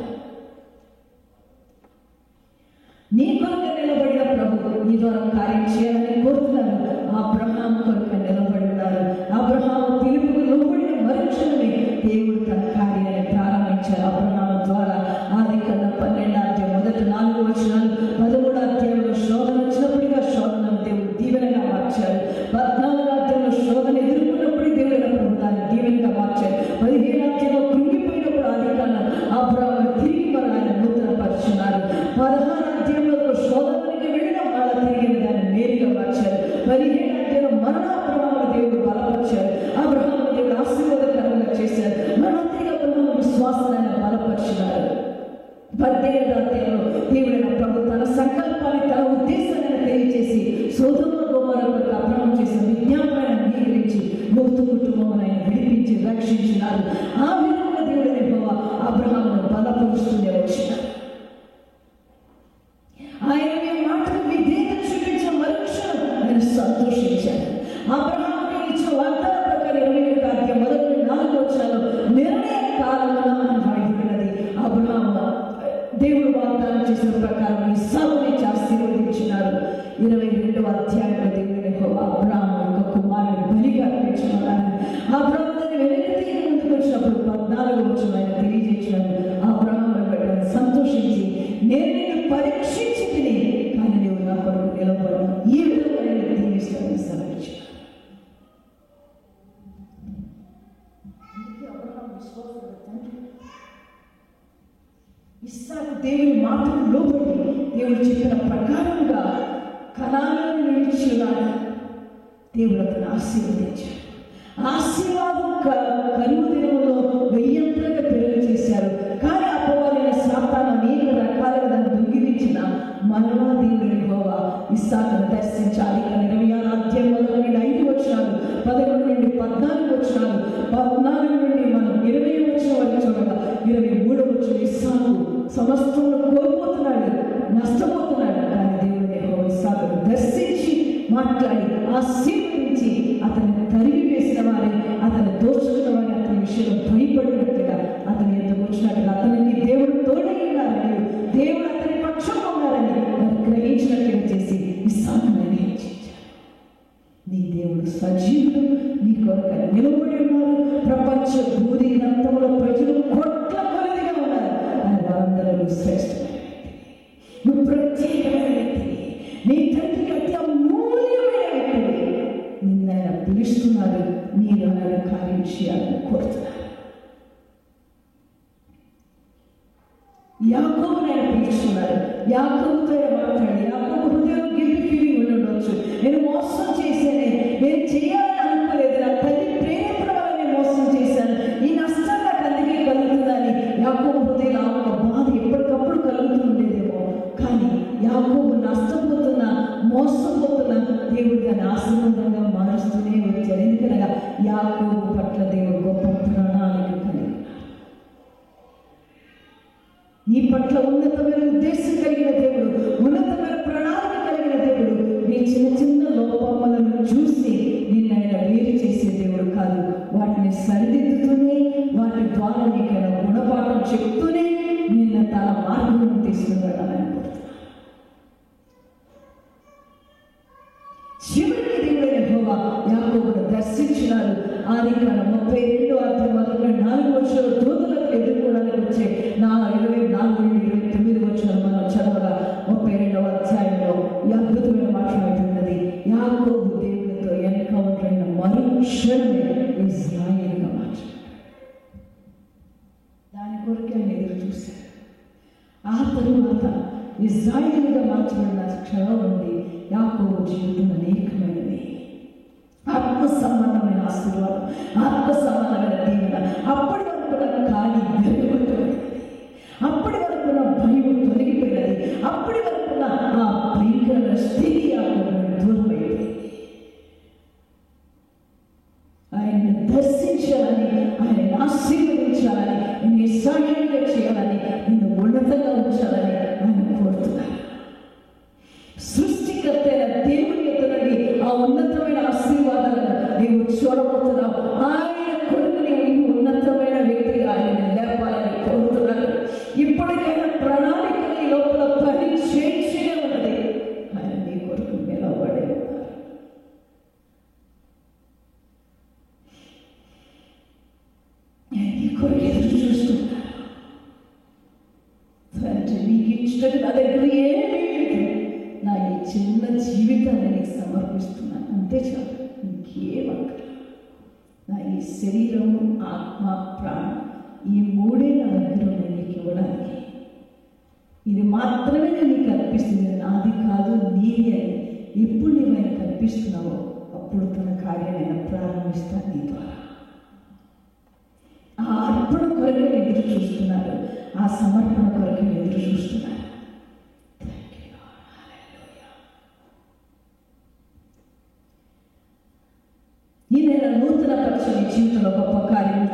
నీ కొరకు నిలబడిన ప్రభు నీ ద్వారా కార్యం చేయాలని కోరుతున్నాను. అబ్రహాం కొరకు నిలబడి ఉన్నారు. అబ్రహాం పిలుపుకు లోబడిన మరుక్షణమే దేవుడు తన కార్యాన్ని ప్రారంభించారు. అబ్రహాం ద్వారా ఆదికాండం 12వ అధ్యాయం మొదటి 4 వచనాలు, 13వ అధ్యాయంలో శోధన వచ్చినప్పటికీ శోధనను దేవుడు దీవెనగా మార్చారు. 14వ అధ్యాయంలో శోధన ఎదుర్కొన్నప్పుడు దేవుడైన ప్రభు దాన్ని దీవెనగా మార్చారు. 15వ అధ్యాయంలో కృంగిపోయినప్పుడు ఆదికాండం అబ్రహాము తిరిగి మన ఆయన నూతన పరుచున్నారు. 16వ అధ్యాయంలో శోధనకి వెళ్ళిన వాళ్ళ తిరిగి దాన్ని నేరుగా మార్చారు. 17వ అధ్యాయంలో మరణ అబ్రహాము దేవుడు బలపరిచారు. అబ్రహాము దేవుడు ఆశీర్వాదకరంగా చేశారు. మరణ తిరిగి అబ్రహాము విశ్వాసాన్ని బలపరిచినారు. 18వ అధ్యాయంలో దేవుడైన ప్రభు తన సంకల్పాన్ని, తన ఉద్దేశాన్ని తెలియజేసి సొదొమ గొమొర్రా కొరకు అబ్రహాము చేసిన విజ్ఞాపనాన్ని అంగీకరించి లోతు కుటుంబం ఆయన విడిపించి రక్షించినారు. ఆ విధంగా దేవుడు యెహోవా అబ్రహామును బలపరుస్తూనే వచ్చినారు. ఆయన మీ మాటకు విధేయత చూపించిన మరుక్షణం ఆయన సంతోషించారు. అబ్రహాముకు ఇచ్చిన వాగ్దానం ప్రకారం 27వ అధ్యాయం మొదటి 4 వచనాల్లో నిర్ణయ కాలమున అని రాయబడినది. అబ్రహాము దేవుడు వాగ్దానం చేసిన ప్రకారం ఇస్సాకుని ఆశీర్వదించినారు. 22వ అధ్యాయంలో దేవుడు యెహోవా అబ్రహాము యొక్క కుమారుని బలిగా అర్పించుకున్నారు. అబ్రహాము దాన్ని వెనక్కి తిరిగి ముందుకు వచ్చినప్పుడు 14వ వచనం ఆయన తెలియజేసినాడు. అబ్రహాము బట్టి సంతోషించి నేను నిన్ను పరీక్షించి తిని కానీ నీవు నా కొరకు నిలబడను, ఈ విధంగా నేను దీవిస్తానని సెలవిచ్చాను. ఇస్సాకు దేవుని మాటకు లోబడి దేవుడు చెప్పిన ప్రకారంగా కనానును నిలిచి ఉన్నాడు. దేవుడు అతను ఆశీర్వదించాడు. ఆశీర్వాదం కరువు దినములో 1000 పెరుగు చేశారు. కానీ అపవాదైన సాతాను అనేక రకాలుగా దాన్ని దొంగిలించిన మరలా దేవుడు యెహోవా ఇస్సాకును దర్శించాలి. 26వ అధ్యాయం మొదలు 5 వచనాలు, 11 నుండి 14 వచనాలు, 14 నుండి మనం 20వ వచనం వరకు చూడగా 23వ వచనం ఇస్సాకు సమస్తంలో కోల్పోతున్నాడు, నష్టపోతున్నాడు. కానీ దేవుడు యెహోవా ఇస్సాకును దర్శించి మాట్లాడి ఆశీర్వదించి అతన్ని తరిమి వేసిన వారి, అతను దోచుకున్న వారి అతని విషయంలో భయపడినట్టుగా అతని ఎందుకు వచ్చినట్టుగా అతనికి దేవుడు తోడై ఉన్నారని, దేవుడు అతని పక్షంగా ఉన్నారని వారు గ్రహించినట్టుగా చేసి ఇస్సాకును హెచ్చించారు. నీ దేవుడు సజీవుడు, నీ కొరకు నిలబడి ఉన్నారు. ప్రపంచ భూదిగంతంలో ప్రజలు కోట్ల కొలదిగా ఉన్నారు. అని వారందరూ శ్రేష్టమైన వ్యక్తి, నువ్వు ప్రత్యేకమైన వ్యక్తి, నీ తండ్రికి అతి అమూల్యమైన వ్యక్తి. నిన్నైనా పిలుస్తున్నారు, నేను ఆయన కార్యం చేయాలని కోరుతున్నారు. యాకోబుని ఆయన పిలుస్తున్నారు. యాకోబుతో మాట్లాడి యాకోబు హృదయం గిల్లి ఫీలింగ్ ఉండొచ్చు. నేను మోసం చేశానే, నేను చేయాలని అనుకోలేదు, నా తల్లి ప్రేరేపణ వల్ల నేను మోసం చేశాను, ఈ నష్టం నాకు అందుకే కలుగుతుందని యాకోబు హృదయంలో ఒక బాధ ఎప్పటికప్పుడు కలుగుతూ ఉండేదేమో. కానీ యాకోబు నష్టపోతున్నా, మోసపోతున్నా దేవుడు దాన్ని ఆశీర్వాదంగా మారుస్తూనే వచ్చారు. ఎందుకనగా యాకోబు పట్ల దేవుడు గొప్ప ప్రణాళిక కలిగి, నీ పట్ల ఉన్నతమైన ఉద్దేశం కలిగిన దేవుడు, ఉన్నతమైన ప్రణాళిక కలిగిన దేవుడు. నీ చిన్న చిన్న లోపములను చూసి నిన్నైనా వేరు చేసే దేవుడు కాదు, వాటిని సరిదిద్దుతూనే వాటి ద్వారా నీకైనా గుణపాఠం చెప్తూనే నిన్న తన మార్గం తీసుకురావాలని అనుకుంటున్నాను. చివరికి దేవుడు యెహోవా యాకోబును దర్శించినారు. ఆదికాండం 32వ అధ్యాయం మొదలు 4 వచనాలు దూతలకు ఎదుర్కోవడానికి వచ్చే 24 నుండి 29 వచనాలు మనం చదవగా 32వ అధ్యాయంలో ఈ అద్భుతమైన మాట్లాడుతున్నది. యాకోబు దేవునితో ఎన్కౌంటర్ అయిన మరుక్షణమే ఇశ్రాయేలుగా మార్చాడు. దాని కొరకు ఆయన ఎదురు చూశారు. ఆ తరువాత ఇశ్రాయేలుగా మార్చబడిన క్షణం నుండి యాకోబు జీవితం అనేకమైనవి. ఆత్మ సంబంధమైన ఆశీర్వాదం, ఆత్మ సంబంధమైన దీవెన. అప్పటి వరకు నాకు ఖాళీ వెలుగుతుంది, అప్పటి వరకు నా భయం తొలగిపోయినది, అప్పటి వరకు నా ఆ భయంకరమైన స్థితి దూరమైంది. ఆయన్ని దర్శించాలని, ఆయన ఆశీర్వదించాలని, నేను సాయంగా చేయాలని, నిన్ను ఉన్నతంగా ఉంచాలని ఆయన కోరుతున్నారు. సృష్టికర్త దేవుని ఎదురని ఆ ఉన్నతమైన ఆశీర్వాదాలను నీవు చూడబోతున్నావు. ఆయన కొడుకుని నీవు ఉన్నతమైన వ్యక్తిగా ఆయన లేపాలని కోరుతున్నారు. ఇప్పటికైనా ప్రణాళిక నీ లోపల పని చేయించే ఉన్నది. ఆయన నీ కొరకు నిలబడే ఉన్నారు. నీ కొరకు ఎదురు చూస్తున్నారు. నీకు ఇచ్చినట్టు నా దగ్గర ఏమీ నా ఈ చిన్న జీవితాన్ని నీకు సమర్పిస్తున్నాను, అంతే చాలు, ఇంకేమక్కర్లేదు. నా ఈ శరీరము, ఆత్మ, ప్రాణం ఈ మూడే నా దగ్గర ఉన్నాయి నీకు ఇవ్వడానికి. ఇది మాత్రమే నేను నీకు అర్పిస్తుంది, నాది కాదు నీది అని ఎప్పుడు నీవు ఆయనకు అర్పిస్తున్నావో అప్పుడు తన కార్యాన్ని ప్రారంభిస్తాను నీ ద్వారా. ఆ అర్పణ కొరకు ఎదురు చూస్తున్నారు, ఆ సమర్పణ కొరకు ఎదురు చూస్తున్నారు. ఈ నెల నూతన పరిచయం జీవితంలో గొప్ప కార్యం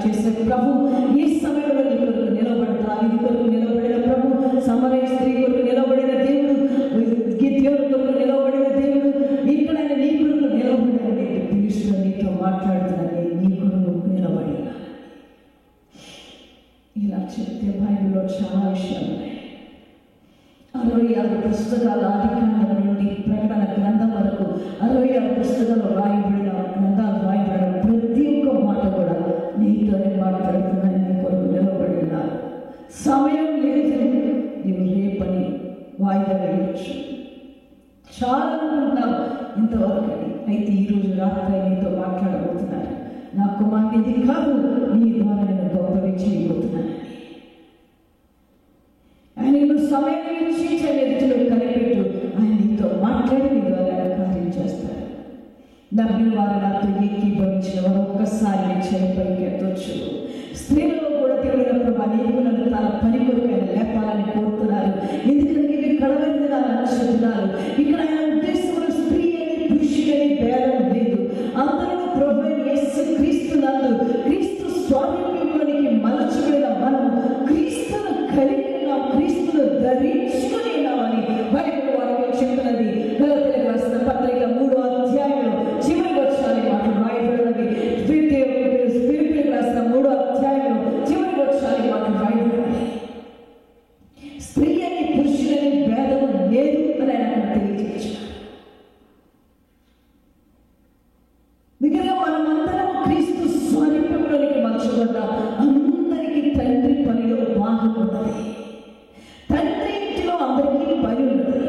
చెప్తే బైబిల్లో చాలా విషయాలు ఉన్నాయి. 66 పుస్తకాల ఆదికాండం నుండి ప్రకటన గ్రంథం వరకు 66 పుస్తకాలు రాయబడిన గ్రంథాలు రాయబడిన ప్రతి ఒక్క మాట కూడా నీతోనే మాట్లాడుతున్నాను. నీ కొరకు నిలబడి ఉన్నారు. సమయం లేదు, నీవు రేపని వాయిదా వేయచ్చు. చాలా అనుకుంటున్నావు ఇంతవరకు. అయితే ఈరోజు రాత్రి నీతో మాట్లాడబోతున్నారు. నా కుమార్తె ఇది కాదు, నీ ద్వారా నేను గొప్పవి చేయబోతున్నాను. ఆయన నువ్వు సమయం ఇచ్చి ఎదుటిలో కనిపెట్టు. ఆయన నీతో మాట్లాడి నీ ద్వారా కార్యం చేస్తాడు. నమ్మిన వారు నాతో ఏకీభవించిన వారు ఒక్కసారి చేపైకి ఎత్తవచ్చు. స్త్రీలలో కూడా దేవుడు అనేకులను తన పని కొరకు ఆయన లేపాలని కోరుతున్నారు. ఎందుకంటే ఇవి కడవైన అంటున్నారు. ఇక్కడ ఆయన ఉద్దేశంలో స్త్రీ అని పురుషుడని భేదం లేదు. అందరూ ప్రభు యేసు క్రీస్తు నందు క్రీస్తు స్వాతంత్ర్యంలోనికి మలచబడిన మనం క్రీస్తును కలిగి ఉన్నాం, క్రీస్తును ధరించుకుని ఉన్నామని బైబిల్ వాక్యం చెప్తున్నది. గలతీయులకు రాసిన పత్రిక 3వ అధ్యాయంలో చివరి వచనాలు మాత్రం రాయబడినవి. ఫిలిప్పీయులకు రాసిన 3వ అధ్యాయంలో చివరి వచనాలు మాత్రం రాయబడినవి. స్త్రీ అని పురుషులని భేదం లేదు అని ఆయన తెలియజేశారు. మిగతా మనమందరం క్రీస్తు స్వరూపంలోనికి మలచబడ్డాం. అందరికీ తండ్రి పనిలో భాగం ఉన్నది. తండ్రి ఇంటిలో అందరికీ పని ఉన్నది.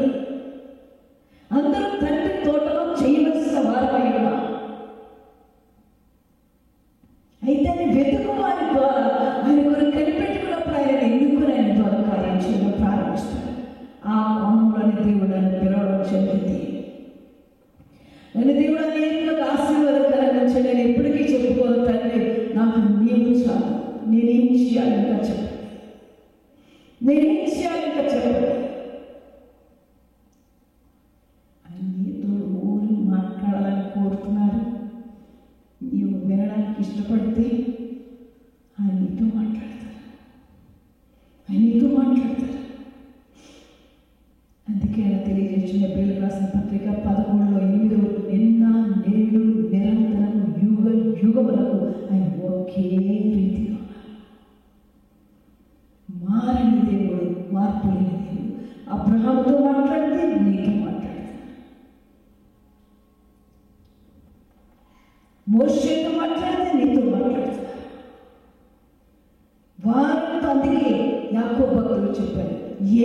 అందరూ తండ్రి తోటలో చేయవలసిన వారమై ఉన్నాం. అయితే ఆయన వెతుకు వారి ద్వారా ఆయన కొరకు కనిపెట్టుకున్నప్పుడు ఆయన ఎన్నుకుని ఆయన ద్వారా కార్యం చేయడం ప్రారంభిస్తాడు. ఆ కోణంలోని దేవుడు నన్ను పిలవడం జరిగింది. నన్ను దేవుడు అనేకులకు ఆశీర్వాదకరంగా ఉంచాడు. నేను ఎప్పటికీ చెప్పుకోను, తండ్రి నాకు నీవు చాలు, నేనేం చేయాలి ఇంకా చెప్పండి, నేనేం చేయాలి ఇంకా చెప్పండి. ఆయన నీతో ఊరి మాట్లాడాలని కోరుతున్నారు. నీవు వినడానికి ఇష్టపడితే ఆయన నీతో మాట్లాడతారు. ఆయన నీతో మాట్లాడతారు. అందుకే ఆయన తెలియజేసిన హెబ్రీయులకు రాసిన పత్రిక 11:8 నిన్న నేడు నిరంతరం యుగ యుగములకు ఆయన ఒకే రీతిగా మారని దేవుడు, మార్పు లేని దేవుడు. అబ్రహాముతో మాట్లాడితే నీతో మాట్లాడతాడు, మోషేతో మాట్లాడితే నీతో మాట్లాడతాడు. వారితో అందుకే యాకోబు భక్తులు చెప్పారు,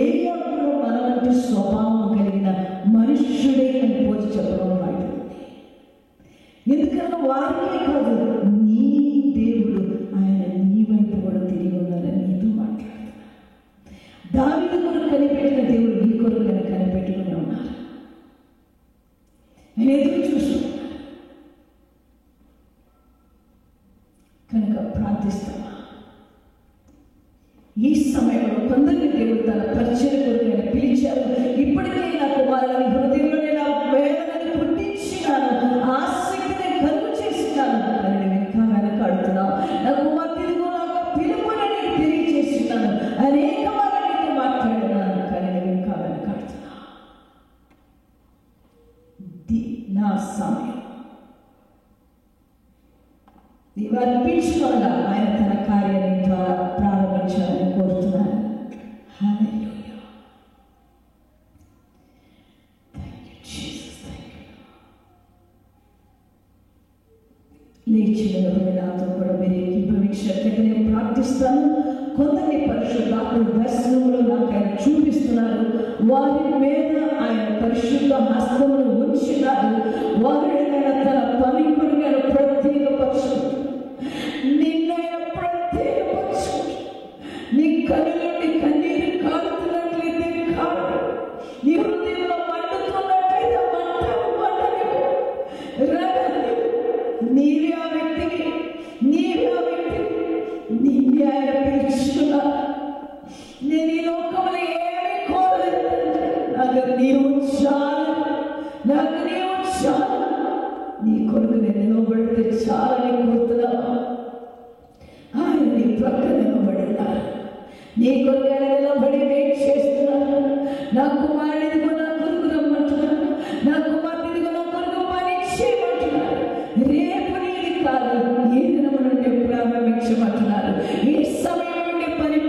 ఏ ఎవరు మనవంటి స్వభావం కలిగిన మనుష్యుడే అని పోల్చి చెప్పడం రాయబడింది. ఎందుకంటే వారికే కాదు, నీ దేవుడు ఆయన నీ వైపు కూడా తిరిగి ఉన్నారని నీతో మాట్లాడుతున్నారు. దావీదు కొరకు కనిపెట్టిన దేవుడు నీ కొరకు కనిపెట్టుకుని ఉన్నారు. ఆయన ఎదురు చూస్తున్నారు. కనుక ప్రార్థిస్తామా? ఈ సమయంలో కొందరిని దేవుడు తన పరిచయం కొరకు ఆయన పిలిచారు. ఇప్పటికే నా కుమారుని హృదయంలో నేను వేదనని పుట్టించినాను, ఆసక్తిని కలుగు చేసినాను. కానీ నేను ఇంకా వెనకాడుతున్నావు. నా కుమార్తెను నాకు పిలుపుని నేను తెలియజేస్తున్నాను, అనేక వారితో మాట్లాడినాను, కానీ నేను ఇంకా వెనకాడుతున్నా. నా సమయం నీవు అర్పించుకోగా ఆయన తన కార్యాన్ని ద్వారా ప్రారంభించాలని కోరుతున్నాను. Hallelujah. Thank you Jesus. Thank you. లేచి నిలబడి నాతో కూడా మీరు ఏకీభవించినట్లుగా నేను ప్రార్థిస్తాను. కొందరి పరిశుద్ధాత్మ దర్శనంలో నాకు ఆయన చూపిస్తున్నారు. వారి మీద ఆయన పరిశుద్ధ హస్తమును ఉంచినారు. వారిని తన పని కొరకు ఆయన ప్రత్యేకపరుచుకుంటారు. నిన్నైనా ప్రత్యేకపరుచుకుంటారు. నీ కన్నుల కన్నీరు కారుతున్నట్లయితే కాదు, నీ హృదయంలో మండుతున్నట్లయితే నీవే ఆ వ్యక్తికి, నీవే ఆ వ్యక్తికి నిన్నే ఆయన పిలుచుకున్నారు. నేను ఈ లోకంలో ఏమీ కోరలేదు, నాకు నీవు చాలు, నాకు నీవు చాలు. నీ కొరకు నేను నిలబడితే చాలని కోరుతున్నావా? ఆయన నీ పక్క నిలబడినారు. నీ కొరకు ఆయన నిలబడి వెయిట్ చేస్తున్నారు. నా కుమారుడిదిగో నా కొరకు రమ్మంటున్నారు, నా కుమార్తెదిగో నా కొరకు పని చేయమంటున్నారు. రేపు నీది కాదు, ఈ దినము నుండి ప్రారంభించమంటున్నారు. ఈ సమయం నుండి పని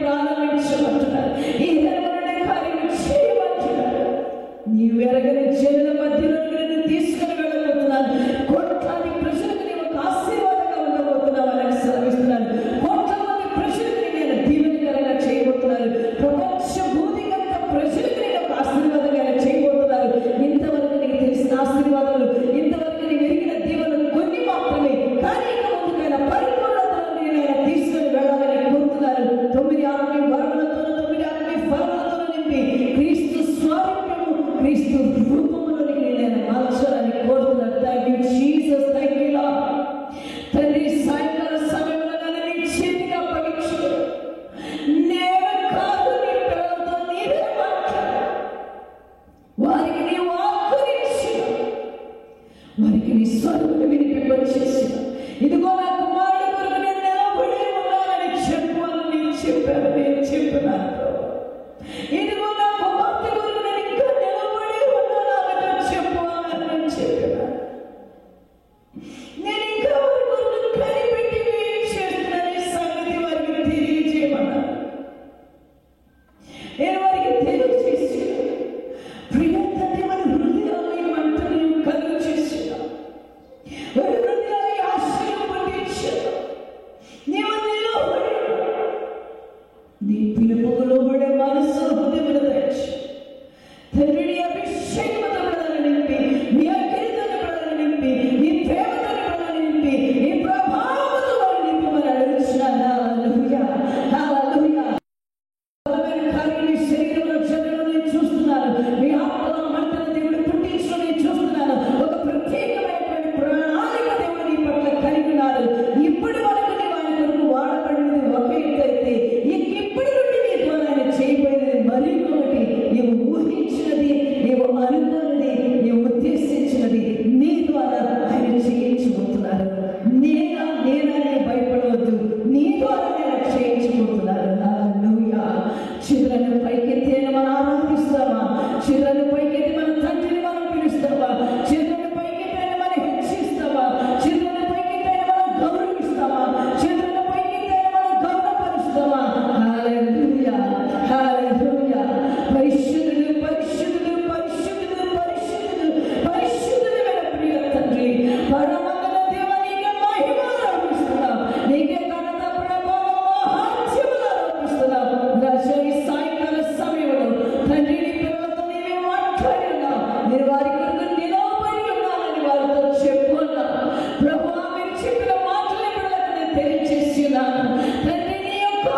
తెలియచేసి ఉన్నాను తండ్రి. నీ యొక్క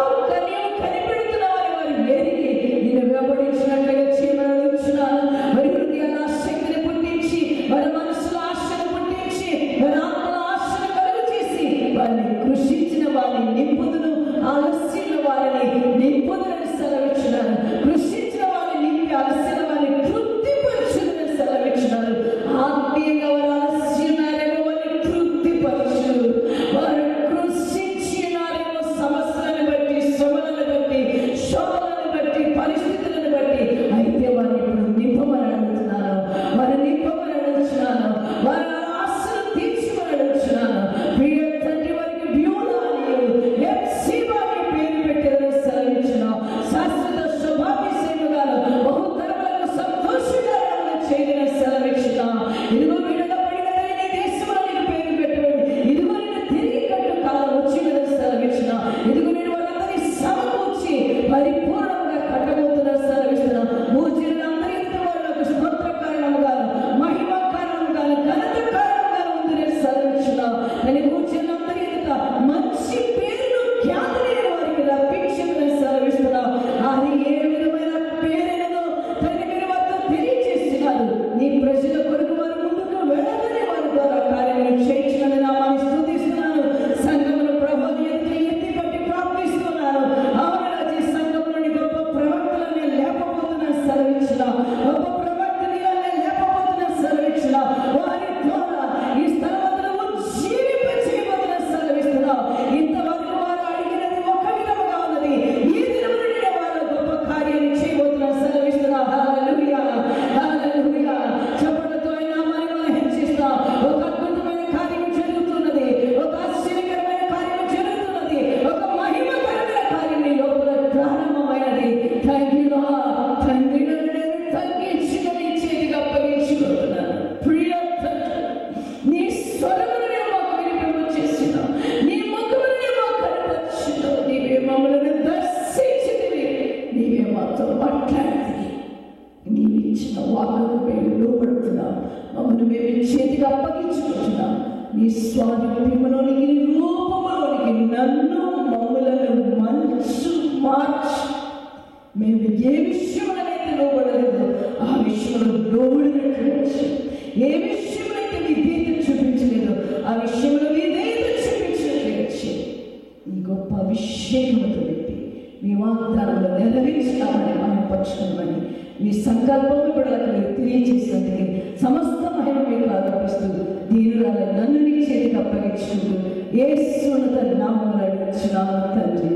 నీవు కనిపెడుతున్నావని వారు ఎరిగి నేను వెంబడించినట్లుగా చేయమని అడుగుతున్నాను. వారి హృదయాల ఆసక్తిని పుట్టించి, వారి మనసులో ఆశను పుట్టించి, వారి ఆత్మల ఆశను కలుగు చేసి వారిని కృషించిన వారిని నింపుదును, ఆలస్యంలో వారిని నింపుదునని సెలవిచ్చినారు. కృషించిన వారిని నింపి ఆలస్యం వారిని తృప్తిపరచుదని సెలవిచ్చినారు. ఆత్మీయంగా వారు ఆలస్యన్నారేమో వారిని తృప్తిపరచు. వారు కృషించినారేమో సమస్యలను బట్టి, శ్రమలను బట్టి, శోధనలను బట్టి, పరిస్థితులను బట్టి. అయితే వారిని ఇప్పుడు నింపమని అడుగుతున్నాను, వారిని నింపమని అడుగుతున్నాను, వారి ఆశను తీర్చమని అడుగుతున్నాను. ప్రియ తండ్రి, వారికి బ్యూలా పేరు పెట్టారని సెలవిచ్చినాం. శాశ్వత శుభాభిషేకగాను బహుతరములకు సంతోషకరంగా చేయని సెలవిచ్చినాం. ఇదిగో విడదపడినది నీ దేశంలో నీకు పేరు పెట్టండి. ఇదిగో నేను తిరిగి కట్టు కాలం వచ్చిందని సెలవిచ్చినాం. ఇదిగో నేను వారందరినీ సమకూర్చి పరిపూర్ణంగా కట్టబోతున్నా సెలవిస్తున్నాం. భూజనులందరి వాళ్ళకు స్తోత్ర కారణంగాను, మహిమ కారణంగాను, ఘనత కారణంగాను ఉందని సెలవిచ్చినాం. అని భూజనులందరి మంచి పేరును ఖ్యాతిని వారికి రప్పించమని సెలవిస్తున్నాం. అది ఏ విధమైన పేరును తల్లి మీరు వారితో తెలియజేస్తున్నారు. నీ ప్రజల కొరకు వారు ముందుకు వెళ్ళమని వారి ద్వారా కార్యములు చేయించమని నామాన్ని స్తుతిస్తున్నాను. సంఘమును ప్రభువుని ఎత్తి పట్టి ప్రార్థిస్తున్నాను. అవును రాజీ, సంఘంలోని గొప్ప ప్రవక్తలని లేపబోతున్న సెలవిచ్చినాం. గొప్ప ప్రవక్తని లేపబోతున్న సెలవిచ్చినాం. వారి ద్వారా ఈ స్థలమంతా జీవింపచేయబోతున్న సెలవిస్తున్నాం. ఇంతవరకు వారు అడిగినది ఒక విధముగా ఉన్నది. ఈ దినమున వారు గొప్ప కార్యాన్ని చేయబోతున్న సెలవిస్తున్నాం. హల్లెలూయా, హల్లెలూయా. చప్పట్లతో ఆయన నామాన్ని మనం హెచ్చిస్తాం. ఒక అద్భుతమైన కార్యం జరుగుతున్నది, ఒక ఆశ్చర్యకరమైన కార్యం జరుగుతున్నది, ఒక మహిమకరమైన కార్యం నీ లోపల ప్రారంభమైనది. Thank you lord. తండ్రి, నేను తగ్గించిన నీ చేతికి అప్పగించుకుంటున్నాను. ప్రియ తండ్రి, నీ స్వరమును నేను మాకు వినిపింపచేస్తున్నావు. నీ ముఖమును నేను మాకు కనపరిచినావు. నీవే మమ్మల్ని దర్శించితివి, నీవే మాతో మాట్లాడితివి. నీవు ఇచ్చిన వాక్కుకు మేము లోబడుతున్నాం. మమ్మల్ని మేము చేతికి అప్పగించుకుంటున్నాం. నీ స్వాధీనంలోనికి, నీ రూపంలోనికి నన్ను మమ్మలను మార్చి మేము ఏ విషయంలోనైతే లోబడలేదు ఆ విషయంలో లోబడినట్లు వచ్చి, ఏ విషయంలోనైతే విధేయత చూపించలేదు ఆ విషయంలో విధేయత చూపించినట్లు వచ్చి, ఈ గొప్ప అభిషేకముతో పెట్టి మీ వాగ్దానంలో నెరవేర్చినామని మహిమపరచుకోమని మీ సంకల్పము బిడ్డలకు మీరు తెలియజేసినందుకు సమస్త మహిమ మీకు ఆరోపిస్తూ దీనురాల నన్ను నీ చేతికి అప్పగించుకుంటూ యేసున్నత నామములో అడుగుచున్నాము తండ్రి.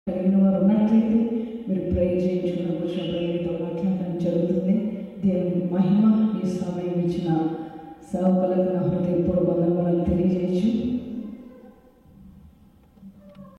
కలిగిన వారు ఉన్నట్లయితే మీరు ప్రేయర్ చేయించుకున్న కూర్చొని ప్రేయర్తో మాట్లాడడం జరుగుతుంది. దేవుని మహిమ ఈ సమయం ఇచ్చిన సేవకులకు నా హృదయపూర్వక